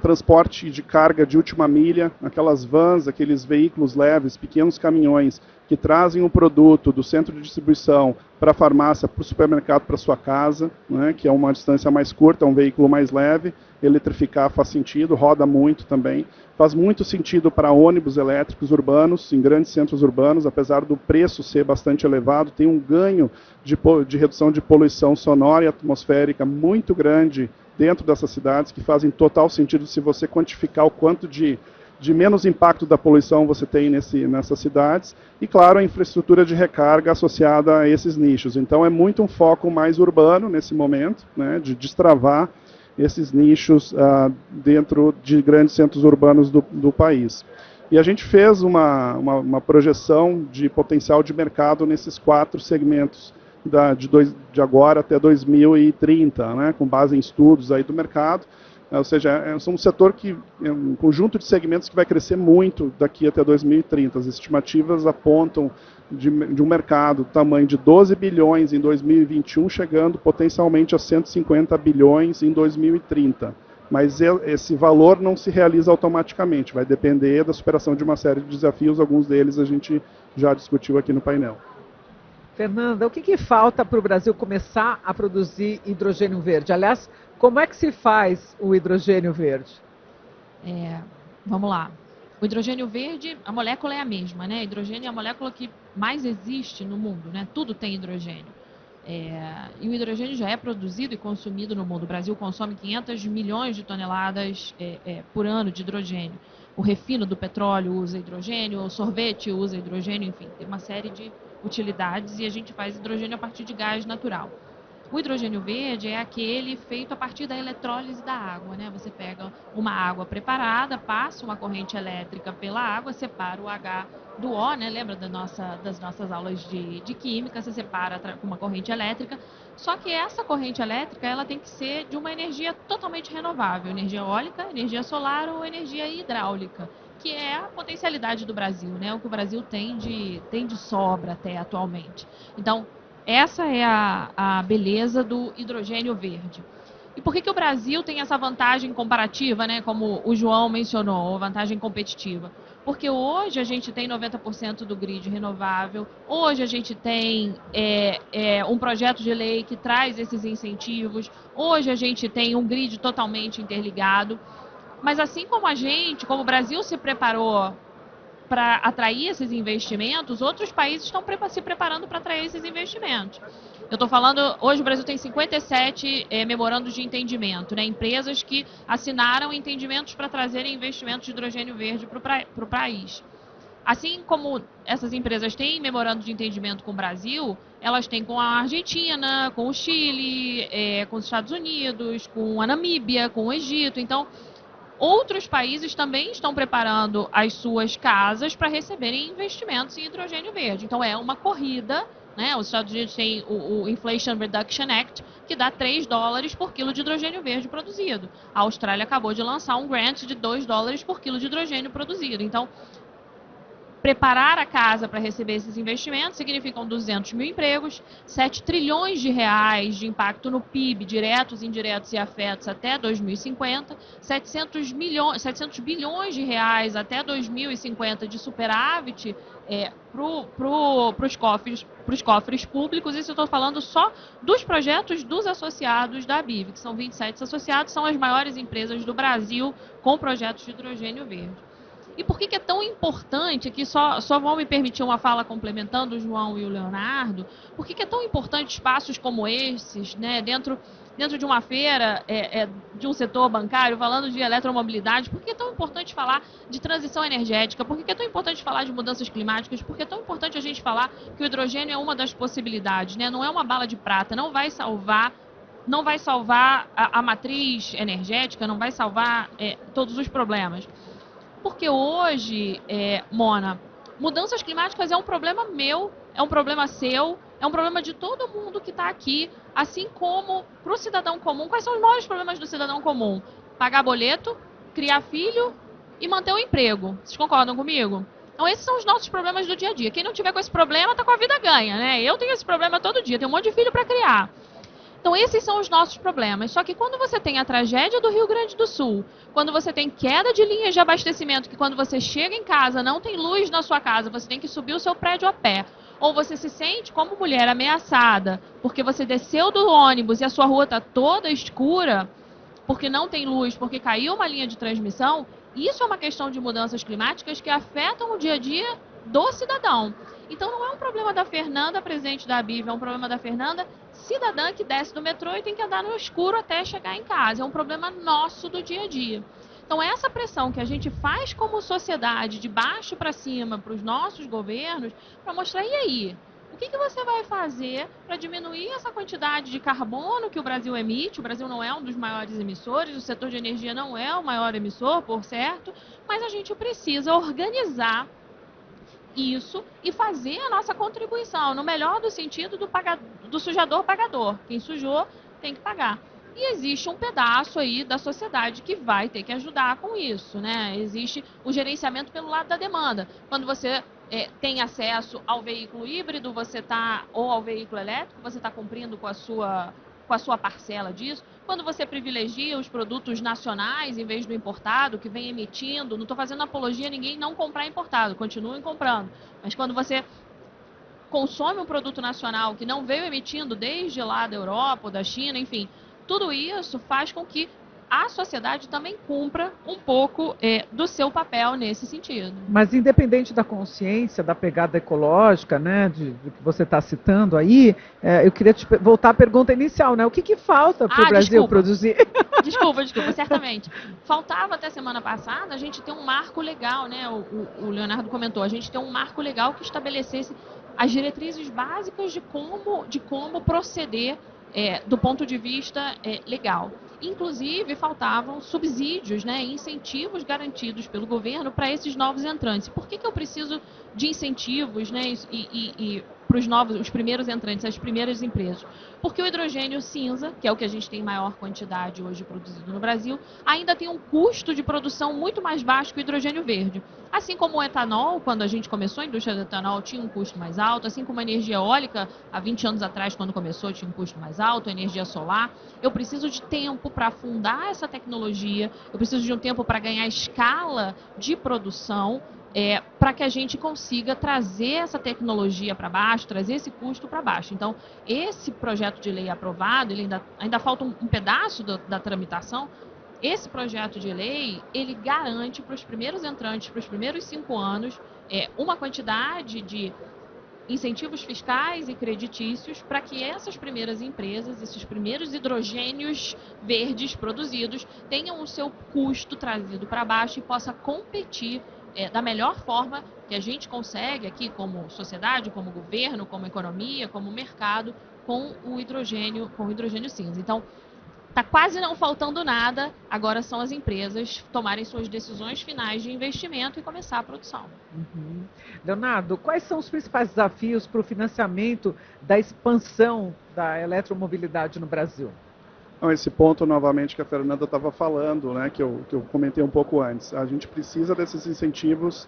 Speaker 4: transporte de carga de última milha, aquelas vans, aqueles veículos leves, pequenos caminhões que trazem um produto do centro de distribuição para a farmácia, para o supermercado, para a sua casa, né, que é uma distância mais curta, um veículo mais leve. Eletrificar faz sentido, roda muito também. Faz muito sentido para ônibus elétricos urbanos, em grandes centros urbanos, apesar do preço ser bastante elevado, tem um ganho de redução de poluição sonora e atmosférica muito grande dentro dessas cidades, que fazem total sentido se você quantificar o quanto de menos impacto da poluição você tem nessas cidades. E, claro, a infraestrutura de recarga associada a esses nichos. Então, é muito um foco mais urbano nesse momento, né, de destravar esses nichos dentro de grandes centros urbanos do país. E a gente fez uma projeção de potencial de mercado nesses 4 segmentos de agora até 2030, né, com base em estudos aí do mercado. Ou seja, é um setor que é um conjunto de segmentos que vai crescer muito daqui até 2030. As estimativas apontam de um mercado do tamanho de 12 bilhões em 2021, chegando potencialmente a 150 bilhões em 2030. Mas esse valor não se realiza automaticamente, vai depender da superação de uma série de desafios, alguns deles a gente já discutiu aqui no painel.
Speaker 1: Fernanda, o que falta para o Brasil começar a produzir hidrogênio verde? Aliás, como é que se faz o hidrogênio verde?
Speaker 2: Vamos lá. O hidrogênio verde, a molécula é a mesma, né? Hidrogênio é a molécula que mais existe no mundo, né? Tudo tem hidrogênio. E o hidrogênio já é produzido e consumido no mundo. O Brasil consome 500 milhões de toneladas por ano de hidrogênio. O refino do petróleo usa hidrogênio, o sorvete usa hidrogênio, enfim, tem uma série de utilidades e a gente faz hidrogênio a partir de gás natural. O hidrogênio verde é aquele feito a partir da eletrólise da água, né? Você pega uma água preparada, passa uma corrente elétrica pela água, separa o H do O, né? Lembra das nossas aulas de química, você separa com uma corrente elétrica. Só que essa corrente elétrica, ela tem que ser de uma energia totalmente renovável, energia eólica, energia solar ou energia hidráulica, que é a potencialidade do Brasil, né? O que o Brasil tem de sobra até atualmente. Então, essa é a beleza do hidrogênio verde. E por que o Brasil tem essa vantagem comparativa, né, como o João mencionou, vantagem competitiva? Porque hoje a gente tem 90% do grid renovável, hoje a gente tem um projeto de lei que traz esses incentivos, hoje a gente tem um grid totalmente interligado, mas assim como como o Brasil se preparou para atrair esses investimentos, outros países estão se preparando para atrair esses investimentos. Eu estou falando, hoje o Brasil tem 57 memorandos de entendimento, né? Empresas que assinaram entendimentos para trazerem investimentos de hidrogênio verde para o país. Assim como essas empresas têm memorando de entendimento com o Brasil, elas têm com a Argentina, com o Chile, com os Estados Unidos, com a Namíbia, com o Egito. Então, outros países também estão preparando as suas casas para receberem investimentos em hidrogênio verde. Então, é uma corrida, né? Os Estados Unidos têm o Inflation Reduction Act, que dá $3 por quilo de hidrogênio verde produzido. A Austrália acabou de lançar um grant de $2 por quilo de hidrogênio produzido. Então, preparar a casa para receber esses investimentos significam 200 mil empregos, 7 trilhões de reais de impacto no PIB, diretos, indiretos e afetos até 2050, 700 bilhões de reais até 2050 de superávit para os cofres públicos. Isso eu estou falando só dos projetos dos associados da BIV, que são 27 associados, são as maiores empresas do Brasil com projetos de hidrogênio verde. E por que é tão importante, aqui só vão me permitir uma fala complementando o João e o Leonardo, por que é tão importante espaços como esses, né, dentro de uma feira de um setor bancário, falando de eletromobilidade, por que é tão importante falar de transição energética, por que é tão importante falar de mudanças climáticas, por que é tão importante a gente falar que o hidrogênio é uma das possibilidades, né, não é uma bala de prata, não vai salvar a matriz energética, não vai salvar todos os problemas. Porque hoje, Mona, mudanças climáticas é um problema meu, é um problema seu, é um problema de todo mundo que está aqui, assim como para o cidadão comum. Quais são os maiores problemas do cidadão comum? Pagar boleto, criar filho e manter o emprego. Vocês concordam comigo? Então esses são os nossos problemas do dia a dia. Quem não tiver com esse problema está com a vida ganha, né? Eu tenho esse problema todo dia, tenho um monte de filho para criar. Então esses são os nossos problemas. Só que quando você tem a tragédia do Rio Grande do Sul, quando você tem queda de linhas de abastecimento, que quando você chega em casa não tem luz na sua casa, você tem que subir o seu prédio a pé, ou você se sente como mulher ameaçada porque você desceu do ônibus e a sua rua está toda escura porque não tem luz, porque caiu uma linha de transmissão, isso é uma questão de mudanças climáticas que afetam o dia a dia do cidadão. Então não é um problema da Fernanda, presidente da ABIV, é um problema da Fernanda, cidadã que desce do metrô e tem que andar no escuro até chegar em casa. É um problema nosso do dia a dia. Então essa pressão que a gente faz como sociedade, de baixo para cima, para os nossos governos, para mostrar, e aí? O que você vai fazer para diminuir essa quantidade de carbono que o Brasil emite? O Brasil não é um dos maiores emissores, o setor de energia não é o maior emissor, por certo, mas a gente precisa organizar isso e fazer a nossa contribuição, no melhor do sentido do sujador pagador. Quem sujou tem que pagar. E existe um pedaço aí da sociedade que vai ter que ajudar com isso, né? Existe o gerenciamento pelo lado da demanda. Quando você tem acesso ao veículo híbrido, ou ao veículo elétrico, você está cumprindo com a sua parcela disso. Quando você privilegia os produtos nacionais em vez do importado, que vem emitindo, não estou fazendo apologia a ninguém não comprar importado, continuem comprando. Mas quando você consome um produto nacional que não veio emitindo desde lá da Europa ou da China, enfim, tudo isso faz com que a sociedade também cumpra um pouco do seu papel nesse sentido.
Speaker 1: Mas independente da consciência, da pegada ecológica, né, do que você está citando aí, eu queria voltar à pergunta inicial, né? O que falta para o Brasil produzir?
Speaker 2: Desculpa, certamente. Faltava até semana passada a gente ter um marco legal, né? O Leonardo comentou, a gente ter um marco legal que estabelecesse as diretrizes básicas de como proceder do ponto de vista legal. Inclusive, faltavam subsídios, né, incentivos garantidos pelo governo para esses novos entrantes. Por que eu preciso de incentivos, né, e para os primeiros entrantes, as primeiras empresas? Porque o hidrogênio cinza, que é o que a gente tem em maior quantidade hoje produzido no Brasil, ainda tem um custo de produção muito mais baixo que o hidrogênio verde. Assim como o etanol, quando a gente começou a indústria do etanol, tinha um custo mais alto, assim como a energia eólica, há 20 anos atrás, quando começou, tinha um custo mais alto, a energia solar. Eu preciso de tempo para afundar essa tecnologia, eu preciso de um tempo para ganhar escala de produção, para que a gente consiga trazer essa tecnologia para baixo, trazer esse custo para baixo. Então, esse projeto de lei aprovado, ele ainda falta um pedaço da tramitação. Esse projeto de lei, ele garante para os primeiros entrantes, para os primeiros 5 anos, uma quantidade de incentivos fiscais e creditícios para que essas primeiras empresas, esses primeiros hidrogênios verdes produzidos, tenham o seu custo trazido para baixo e possa competir da melhor forma que a gente consegue aqui como sociedade, como governo, como economia, como mercado, com o hidrogênio cinza. Então, está quase não faltando nada, agora são as empresas tomarem suas decisões finais de investimento e começar a produção.
Speaker 1: Uhum. Leonardo, quais são os principais desafios para o financiamento da expansão da eletromobilidade no Brasil?
Speaker 4: Esse ponto, novamente, que a Fernanda estava falando, né, que eu comentei um pouco antes. A gente precisa desses incentivos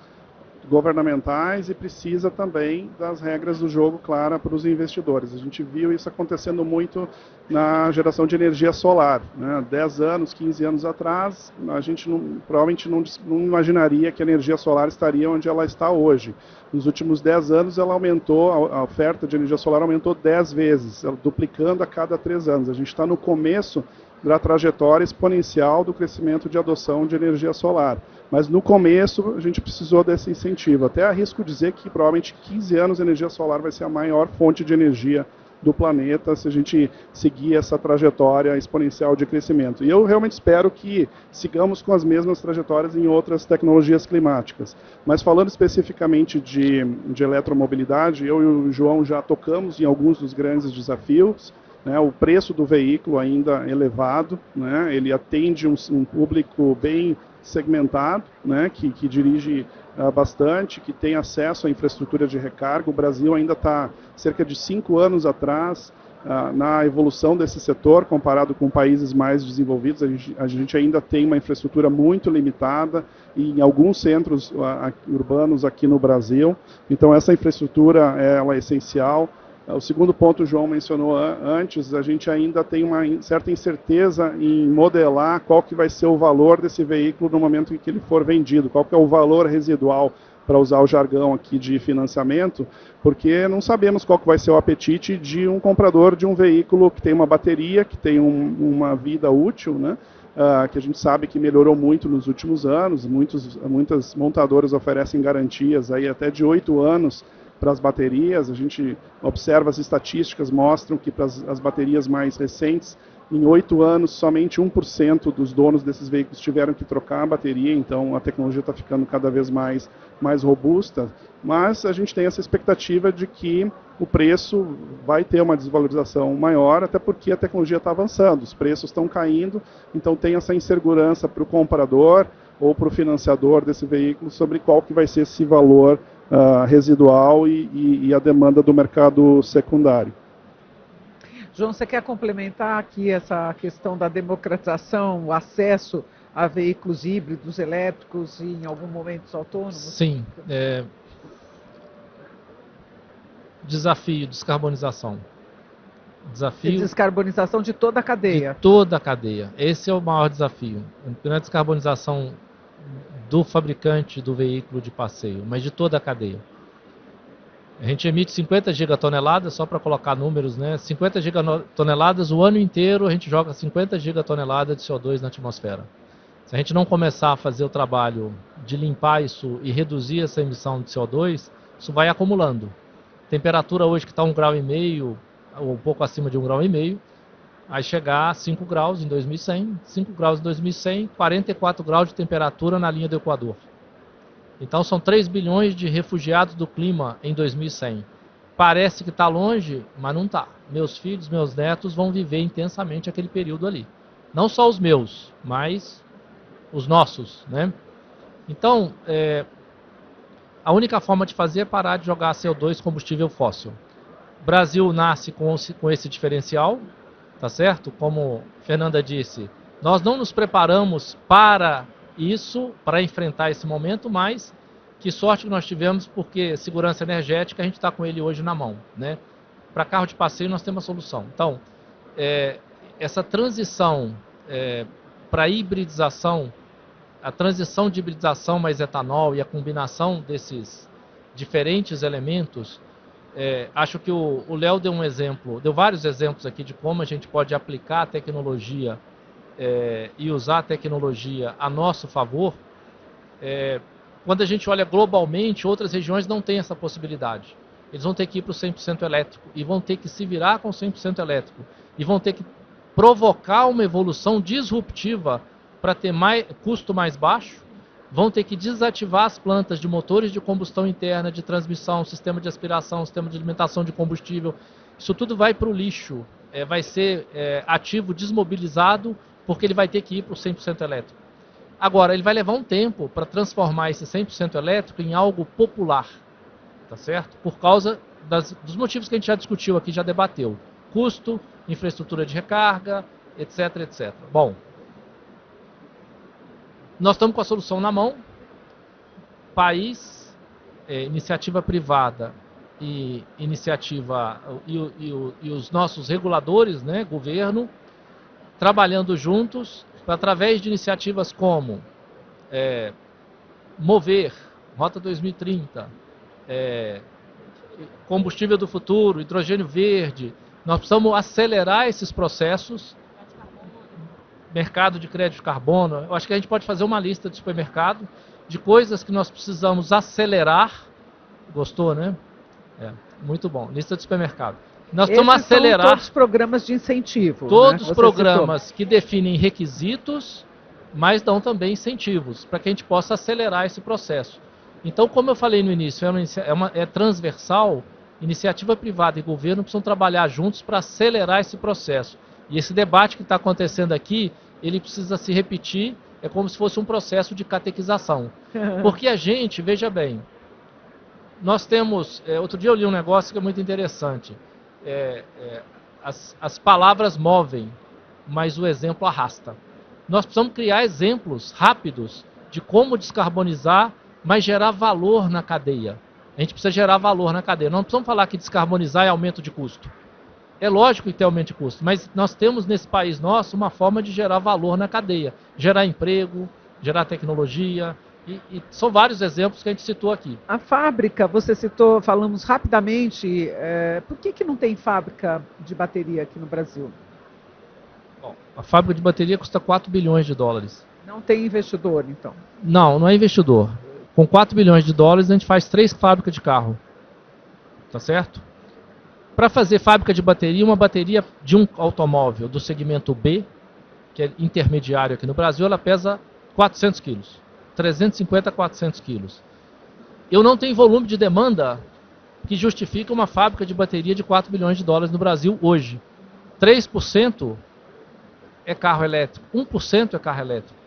Speaker 4: governamentais e precisa também das regras do jogo claras para os investidores. A gente viu isso acontecendo muito na geração de energia solar, né? 10 anos, 15 anos atrás, a gente provavelmente não imaginaria que a energia solar estaria onde ela está hoje. Nos últimos 10 anos, ela aumentou, a oferta de energia solar aumentou 10 vezes, duplicando a cada 3 anos. A gente está no começo da trajetória exponencial do crescimento de adoção de energia solar. Mas no começo a gente precisou desse incentivo. Até arrisco dizer que provavelmente 15 anos a energia solar vai ser a maior fonte de energia do planeta se a gente seguir essa trajetória exponencial de crescimento. E eu realmente espero que sigamos com as mesmas trajetórias em outras tecnologias climáticas. Mas falando especificamente de eletromobilidade, eu e o João já tocamos em alguns dos grandes desafios. Né, o preço do veículo ainda elevado, né, ele atende um público bem segmentado, né, que dirige bastante, que tem acesso à infraestrutura de recarga. O Brasil ainda está cerca de 5 anos atrás na evolução desse setor, comparado com países mais desenvolvidos. A gente ainda tem uma infraestrutura muito limitada em alguns centros urbanos aqui no Brasil. Então, essa infraestrutura ela é essencial. O segundo ponto, o João mencionou antes, a gente ainda tem uma certa incerteza em modelar qual que vai ser o valor desse veículo no momento em que ele for vendido, qual que é o valor residual, para usar o jargão aqui de financiamento, porque não sabemos qual que vai ser o apetite de um comprador de um veículo que tem uma bateria, que tem uma vida útil, né? Que a gente sabe que melhorou muito nos últimos anos. Muitas montadoras oferecem garantias aí até de 8 anos para as baterias. A gente observa as estatísticas, mostram que para as baterias mais recentes, em 8 anos, somente 1% dos donos desses veículos tiveram que trocar a bateria, então a tecnologia está ficando cada vez mais robusta, mas a gente tem essa expectativa de que o preço vai ter uma desvalorização maior, até porque a tecnologia está avançando, os preços estão caindo, então tem essa insegurança para o comprador ou para o financiador desse veículo sobre qual que vai ser esse valor residual e a demanda do mercado secundário.
Speaker 1: João, você quer complementar aqui essa questão da democratização, o acesso a veículos híbridos, elétricos e em algum momento autônomos?
Speaker 3: Sim. Desafio, descarbonização. Desafio.
Speaker 1: Descarbonização de toda a cadeia.
Speaker 3: De toda a cadeia. Esse é o maior desafio. Não é a descarbonização do fabricante do veículo de passeio, mas de toda a cadeia. A gente emite 50 gigatoneladas, só para colocar números, né? 50 gigatoneladas, o ano inteiro a gente joga 50 gigatoneladas de CO2 na atmosfera. Se a gente não começar a fazer o trabalho de limpar isso e reduzir essa emissão de CO2, isso vai acumulando. Temperatura hoje que está 1,5 grau, ou um pouco acima de 1,5 grau, vai chegar a 5 graus em 2100, 5 graus em 2100, 44 graus de temperatura na linha do Equador. Então são 3 bilhões de refugiados do clima em 2100. Parece que está longe, mas não está. Meus filhos, meus netos vão viver intensamente aquele período ali. Não só os meus, mas os nossos, né? Então, a única forma de fazer é parar de jogar CO2 combustível fóssil. O Brasil nasce com esse diferencial, tá certo? Como Fernanda disse, nós não nos preparamos para isso, para enfrentar esse momento, mas que sorte que nós tivemos, porque segurança energética a gente está com ele hoje na mão, né? Para carro de passeio nós temos a solução. Então, essa transição para hibridização, a transição de hibridização mais etanol e a combinação desses diferentes elementos, acho que o Léo deu um exemplo, deu vários exemplos aqui de como a gente pode aplicar a tecnologia e usar a tecnologia a nosso favor. Quando a gente olha globalmente, outras regiões não têm essa possibilidade. Eles vão ter que ir para o 100% elétrico e vão ter que se virar com 100% elétrico e vão ter que provocar uma evolução disruptiva para ter custo mais baixo, vão ter que desativar as plantas de motores de combustão interna, de transmissão, sistema de aspiração, sistema de alimentação de combustível. Isso tudo vai para o lixo, vai ser ativo desmobilizado, porque ele vai ter que ir para o 100% elétrico. Agora, ele vai levar um tempo para transformar esse 100% elétrico em algo popular, tá certo? Por causa dos motivos que a gente já discutiu aqui, já debateu. Custo, infraestrutura de recarga, etc, etc. Bom, nós estamos com a solução na mão. País, iniciativa privada e iniciativa e os nossos reguladores, né, governo, trabalhando juntos, através de iniciativas como Mover, Rota 2030, combustível do futuro, hidrogênio verde. Nós precisamos acelerar esses processos. Mercado de crédito de carbono. Eu acho que a gente pode fazer uma lista de supermercado de coisas que nós precisamos acelerar. Gostou, né? Muito bom. Lista de supermercado. Nós precisamos acelerar.
Speaker 1: São todos os programas de incentivo.
Speaker 3: Todos os
Speaker 1: né?
Speaker 3: programas que definem requisitos, mas dão também incentivos para que a gente possa acelerar esse processo. Então, como eu falei no início, é transversal. Iniciativa privada e governo precisam trabalhar juntos para acelerar esse processo. E esse debate que está acontecendo aqui, ele precisa se repetir, é como se fosse um processo de catequização. Porque a gente, veja bem, nós temos... outro dia eu li um negócio que é muito interessante. as palavras movem, mas o exemplo arrasta. Nós precisamos criar exemplos rápidos de como descarbonizar, mas gerar valor na cadeia. A gente precisa gerar valor na cadeia. Não precisamos falar que descarbonizar é aumento de custo. É lógico que tem aumento de custo, mas nós temos nesse país nosso uma forma de gerar valor na cadeia. Gerar emprego, gerar tecnologia, e são vários exemplos que a gente citou aqui.
Speaker 1: A fábrica, você citou, falamos rapidamente, por que não tem fábrica de bateria aqui no Brasil?
Speaker 3: Bom, a fábrica de bateria custa 4 bilhões de dólares.
Speaker 1: Não tem investidor, então?
Speaker 3: Não é investidor. Com 4 bilhões de dólares a gente faz 3 fábricas de carro. Tá certo? Para fazer fábrica de bateria, uma bateria de um automóvel do segmento B, que é intermediário aqui no Brasil, ela pesa 400 quilos. 350 a 400 quilos. Eu não tenho volume de demanda que justifique uma fábrica de bateria de 4 bilhões de dólares no Brasil hoje. 3% é carro elétrico, 1% é carro elétrico.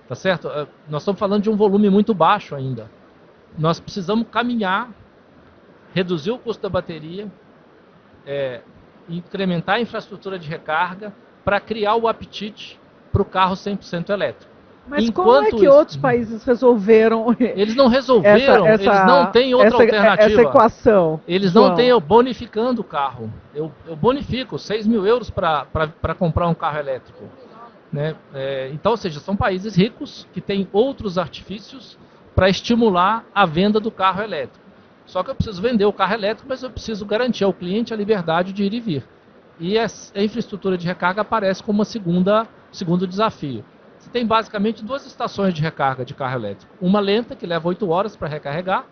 Speaker 3: Tá certo? Nós estamos falando de um volume muito baixo ainda. Nós precisamos caminhar, reduzir o custo da bateria, incrementar a infraestrutura de recarga para criar o apetite para o carro 100% elétrico.
Speaker 1: Mas como é que outros países resolveram?
Speaker 3: Eles não resolveram, eles não têm outra alternativa.
Speaker 1: Essa equação.
Speaker 3: Eles não têm, eu bonificando o carro. Eu bonifico 6 mil euros para comprar um carro elétrico. Né? Então, ou seja, são países ricos que têm outros artifícios para estimular a venda do carro elétrico. Só que eu preciso vender o carro elétrico, mas eu preciso garantir ao cliente a liberdade de ir e vir. E a infraestrutura de recarga aparece como segundo desafio. Você tem basicamente 2 estações de recarga de carro elétrico. Uma lenta, que leva 8 horas para recarregar,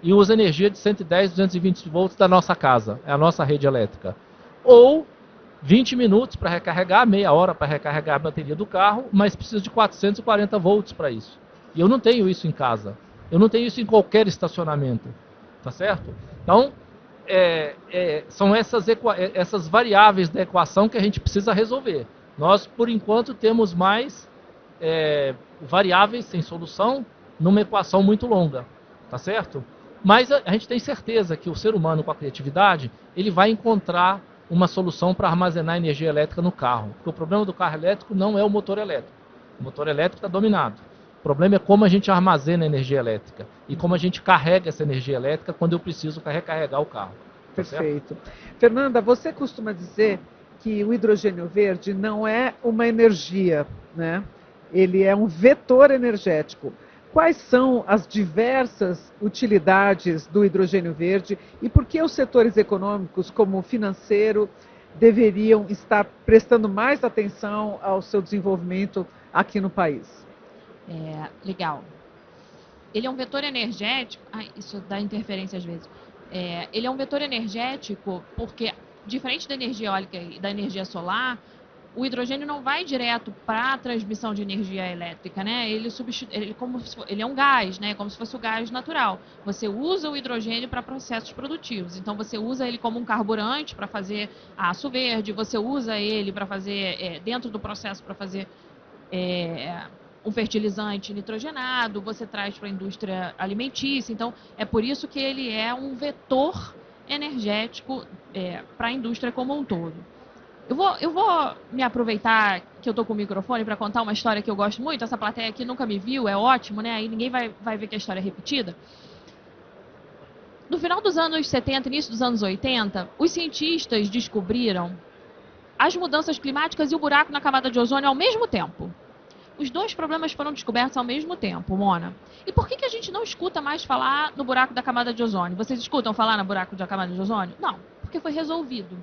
Speaker 3: e usa energia de 110, 220 volts da nossa casa, é a nossa rede elétrica. Ou 20 minutos para recarregar, meia hora para recarregar a bateria do carro, mas precisa de 440 volts para isso. E eu não tenho isso em casa. Eu não tenho isso em qualquer estacionamento. Tá certo? Então, são essas variáveis da equação que a gente precisa resolver. Nós, por enquanto, temos mais variáveis sem solução numa equação muito longa. Tá certo? Mas a gente tem certeza que o ser humano, com a criatividade, ele vai encontrar uma solução para armazenar energia elétrica no carro. Porque o problema do carro elétrico não é o motor elétrico. O motor elétrico está dominado. O problema é como a gente armazena a energia elétrica e como a gente carrega essa energia elétrica quando eu preciso recarregar o carro.
Speaker 1: Perfeito. Fernanda, você costuma dizer que o hidrogênio verde não é uma energia, né? Ele é um vetor energético. Quais são as diversas utilidades do hidrogênio verde e por que os setores econômicos, como o financeiro, deveriam estar prestando mais atenção ao seu desenvolvimento aqui no país?
Speaker 2: Legal. Ele é um vetor energético. Isso dá interferência às vezes. Ele é um vetor energético porque, diferente da energia eólica e da energia solar, o hidrogênio não vai direto para a transmissão de energia elétrica, né? Ele é um gás, né? Como se fosse o gás natural. Você usa o hidrogênio para processos produtivos. Então, você usa ele como um carburante para fazer aço verde, você usa ele para fazer, dentro do processo, para fazer um fertilizante nitrogenado, você traz para a indústria alimentícia. Então, é por isso que ele é um vetor energético para a indústria como um todo. Eu vou me aproveitar que eu estou com o microfone para contar uma história que eu gosto muito. Essa plateia aqui nunca me viu, é ótimo, né? Aí ninguém vai ver que a história é repetida. No final dos anos 70, início dos anos 80, os cientistas descobriram as mudanças climáticas e o buraco na camada de ozônio ao mesmo tempo. Os 2 problemas foram descobertos ao mesmo tempo, Mona. E por que a gente não escuta mais falar no buraco da camada de ozônio? Vocês escutam falar no buraco da camada de ozônio? Não, porque foi resolvido.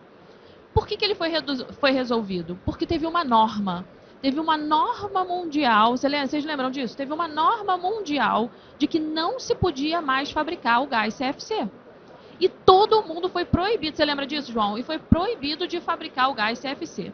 Speaker 2: Por que ele foi resolvido? Porque teve uma norma. Teve uma norma mundial, vocês lembram disso? Teve uma norma mundial de que não se podia mais fabricar o gás CFC. E todo mundo foi proibido, você lembra disso, João? E foi proibido de fabricar o gás CFC.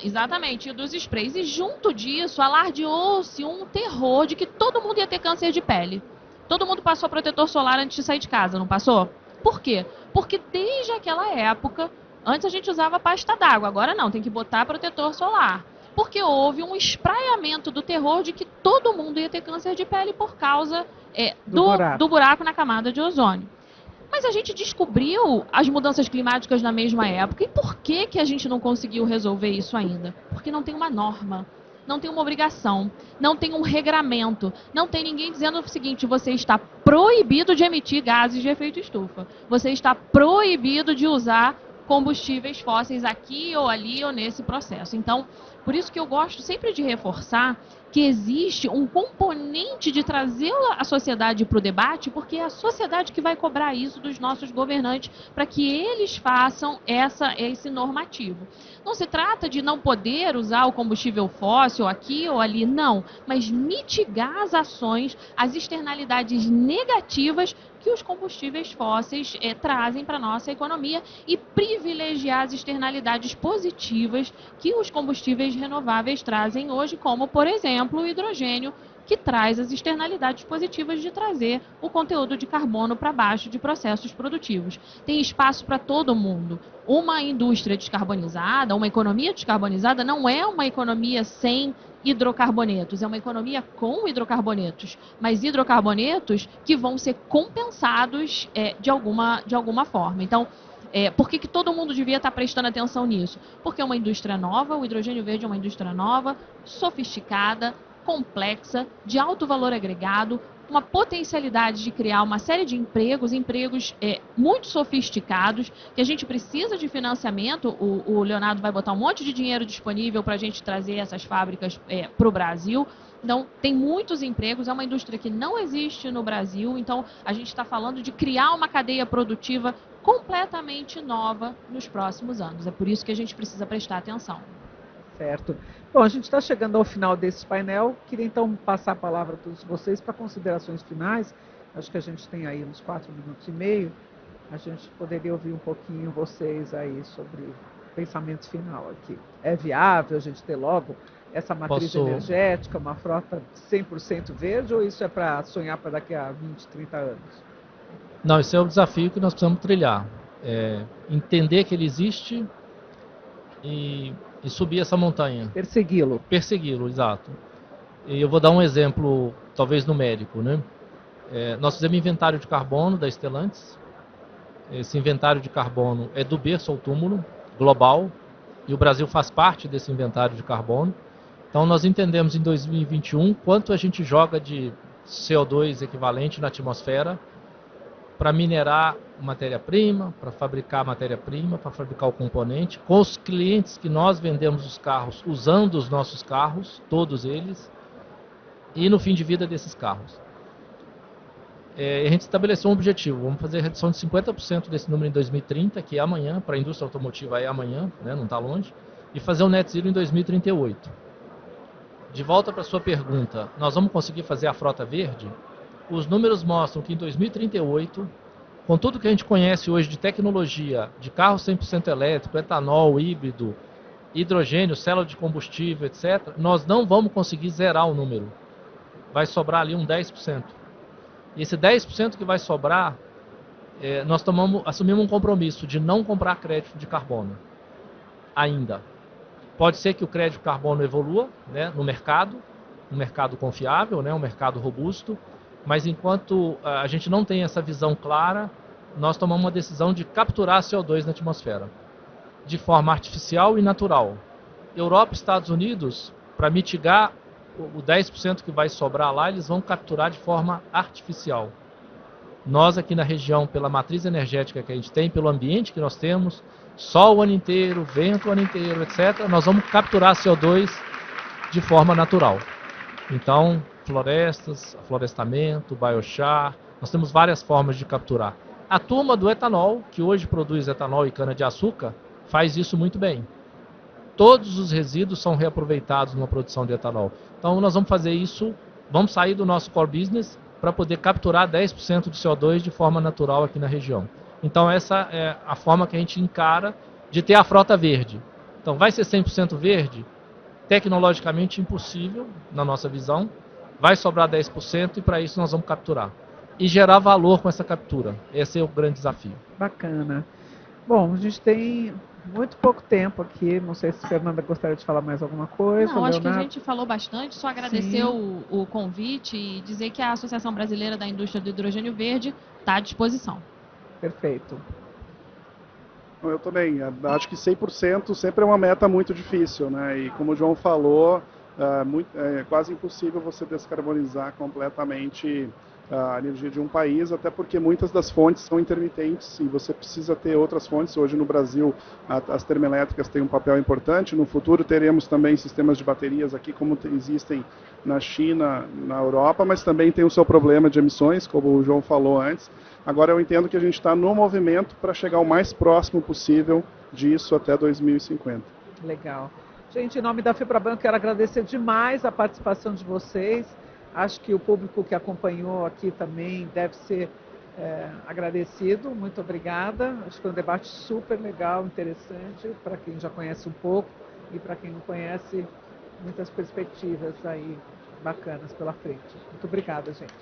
Speaker 2: Exatamente, dos sprays. E junto disso, alardeou-se um terror de que todo mundo ia ter câncer de pele. Todo mundo passou protetor solar antes de sair de casa, não passou? Por quê? Porque desde aquela época, antes a gente usava pasta d'água, agora não, tem que botar protetor solar. Porque houve um espraiamento do terror de que todo mundo ia ter câncer de pele por causa do buraco na camada de ozônio. Mas a gente descobriu as mudanças climáticas na mesma época. E por que que a gente não conseguiu resolver isso ainda? Porque não tem uma norma, não tem uma obrigação, não tem um regramento, não tem ninguém dizendo o seguinte: você está proibido de emitir gases de efeito estufa, você está proibido de usar combustíveis fósseis aqui ou ali ou nesse processo. Então, por isso que eu gosto sempre de reforçar que existe um componente de trazer a sociedade para o debate, porque é a sociedade que vai cobrar isso dos nossos governantes para que eles façam esse normativo. Não se trata de não poder usar o combustível fóssil aqui ou ali, não, mas mitigar as ações, as externalidades negativas que os combustíveis fósseis trazem para a nossa economia e privilegiar as externalidades positivas que os combustíveis renováveis trazem hoje, como, por exemplo, o hidrogênio, que traz as externalidades positivas de trazer o conteúdo de carbono para baixo de processos produtivos. Tem espaço para todo mundo. Uma indústria descarbonizada, uma economia descarbonizada não é uma economia sem hidrocarbonetos, é uma economia com hidrocarbonetos, mas hidrocarbonetos que vão ser compensados de alguma forma. Então, por que todo mundo devia estar prestando atenção nisso? Porque é uma indústria nova, o hidrogênio verde é uma indústria nova, sofisticada, complexa, de alto valor agregado, uma potencialidade de criar uma série de empregos muito sofisticados, que a gente precisa de financiamento. O Leonardo vai botar um monte de dinheiro disponível para a gente trazer essas fábricas para o Brasil. Então, tem muitos empregos, é uma indústria que não existe no Brasil, então a gente está falando de criar uma cadeia produtiva completamente nova nos próximos anos. É por isso que a gente precisa prestar atenção.
Speaker 1: Certo. Bom, a gente está chegando ao final desse painel. Queria então passar a palavra a todos vocês para considerações finais. Acho que a gente tem aí uns 4 minutos e meio. A gente poderia ouvir um pouquinho vocês aí sobre o pensamento final aqui. É viável a gente ter logo essa matriz energética, uma frota 100% verde, ou isso é para sonhar para daqui a 20, 30 anos?
Speaker 3: Não, esse é o desafio que nós precisamos trilhar. Entender que ele existe e subir essa montanha.
Speaker 1: Persegui-lo.
Speaker 3: Persegui-lo, exato. E eu vou dar um exemplo, talvez numérico, né? Nós fizemos inventário de carbono da Stellantis. Esse inventário de carbono é do berço ao túmulo, global, e o Brasil faz parte desse inventário de carbono. Então nós entendemos em 2021 quanto a gente joga de CO2 equivalente na atmosfera para minerar matéria-prima, para fabricar matéria-prima, para fabricar o componente, com os clientes que nós vendemos os carros, usando os nossos carros, todos eles, e no fim de vida desses carros. A gente estabeleceu um objetivo: vamos fazer a redução de 50% desse número em 2030, que é amanhã, para a indústria automotiva é amanhã, né, não está longe, e fazer o net zero em 2038. De volta para a sua pergunta, nós vamos conseguir fazer a frota verde? Os números mostram que em 2038, com tudo que a gente conhece hoje de tecnologia, de carro 100% elétrico, etanol, híbrido, hidrogênio, célula de combustível, etc., nós não vamos conseguir zerar o número. Vai sobrar ali um 10%. E esse 10% que vai sobrar, nós assumimos um compromisso de não comprar crédito de carbono. Ainda. Pode ser que o crédito de carbono evolua, né, no mercado, um mercado confiável, né, um mercado robusto, mas enquanto a gente não tem essa visão clara, nós tomamos uma decisão de capturar CO2 na atmosfera, de forma artificial e natural. Europa e Estados Unidos, para mitigar o 10% que vai sobrar lá, eles vão capturar de forma artificial. Nós aqui na região, pela matriz energética que a gente tem, pelo ambiente que nós temos, sol o ano inteiro, vento o ano inteiro, etc., nós vamos capturar CO2 de forma natural. Então, florestas, florestamento, biochar, nós temos várias formas de capturar. A turma do etanol, que hoje produz etanol e cana-de-açúcar, faz isso muito bem. Todos os resíduos são reaproveitados numa produção de etanol. Então nós vamos fazer isso, vamos sair do nosso core business para poder capturar 10% de CO2 de forma natural aqui na região. Então essa é a forma que a gente encara de ter a frota verde. Então vai ser 100% verde? Tecnologicamente impossível, na nossa visão. Vai sobrar 10% e para isso nós vamos capturar. E gerar valor com essa captura. Esse é o grande desafio.
Speaker 1: Bacana. Bom, a gente tem muito pouco tempo aqui. Não sei se a Fernanda gostaria de falar mais alguma coisa.
Speaker 2: Não, acho que a gente falou bastante. Só agradecer o convite e dizer que a Associação Brasileira da Indústria do Hidrogênio Verde está à disposição.
Speaker 1: Perfeito.
Speaker 4: Eu também, acho que 100% sempre é uma meta muito difícil, né? E como o João falou, é quase impossível você descarbonizar completamente a energia de um país, até porque muitas das fontes são intermitentes e você precisa ter outras fontes. Hoje no Brasil as termoelétricas têm um papel importante, no futuro teremos também sistemas de baterias aqui como existem na China, na Europa, mas também tem o seu problema de emissões, como o João falou antes. Agora eu entendo que a gente está no movimento para chegar o mais próximo possível disso até 2050.
Speaker 1: Legal. Gente, em nome da FEBRABAN, eu quero agradecer demais a participação de vocês. Acho que o público que acompanhou aqui também deve ser agradecido. Muito obrigada. Acho que foi um debate super legal, interessante, para quem já conhece um pouco e para quem não conhece, muitas perspectivas aí bacanas pela frente. Muito obrigada, gente.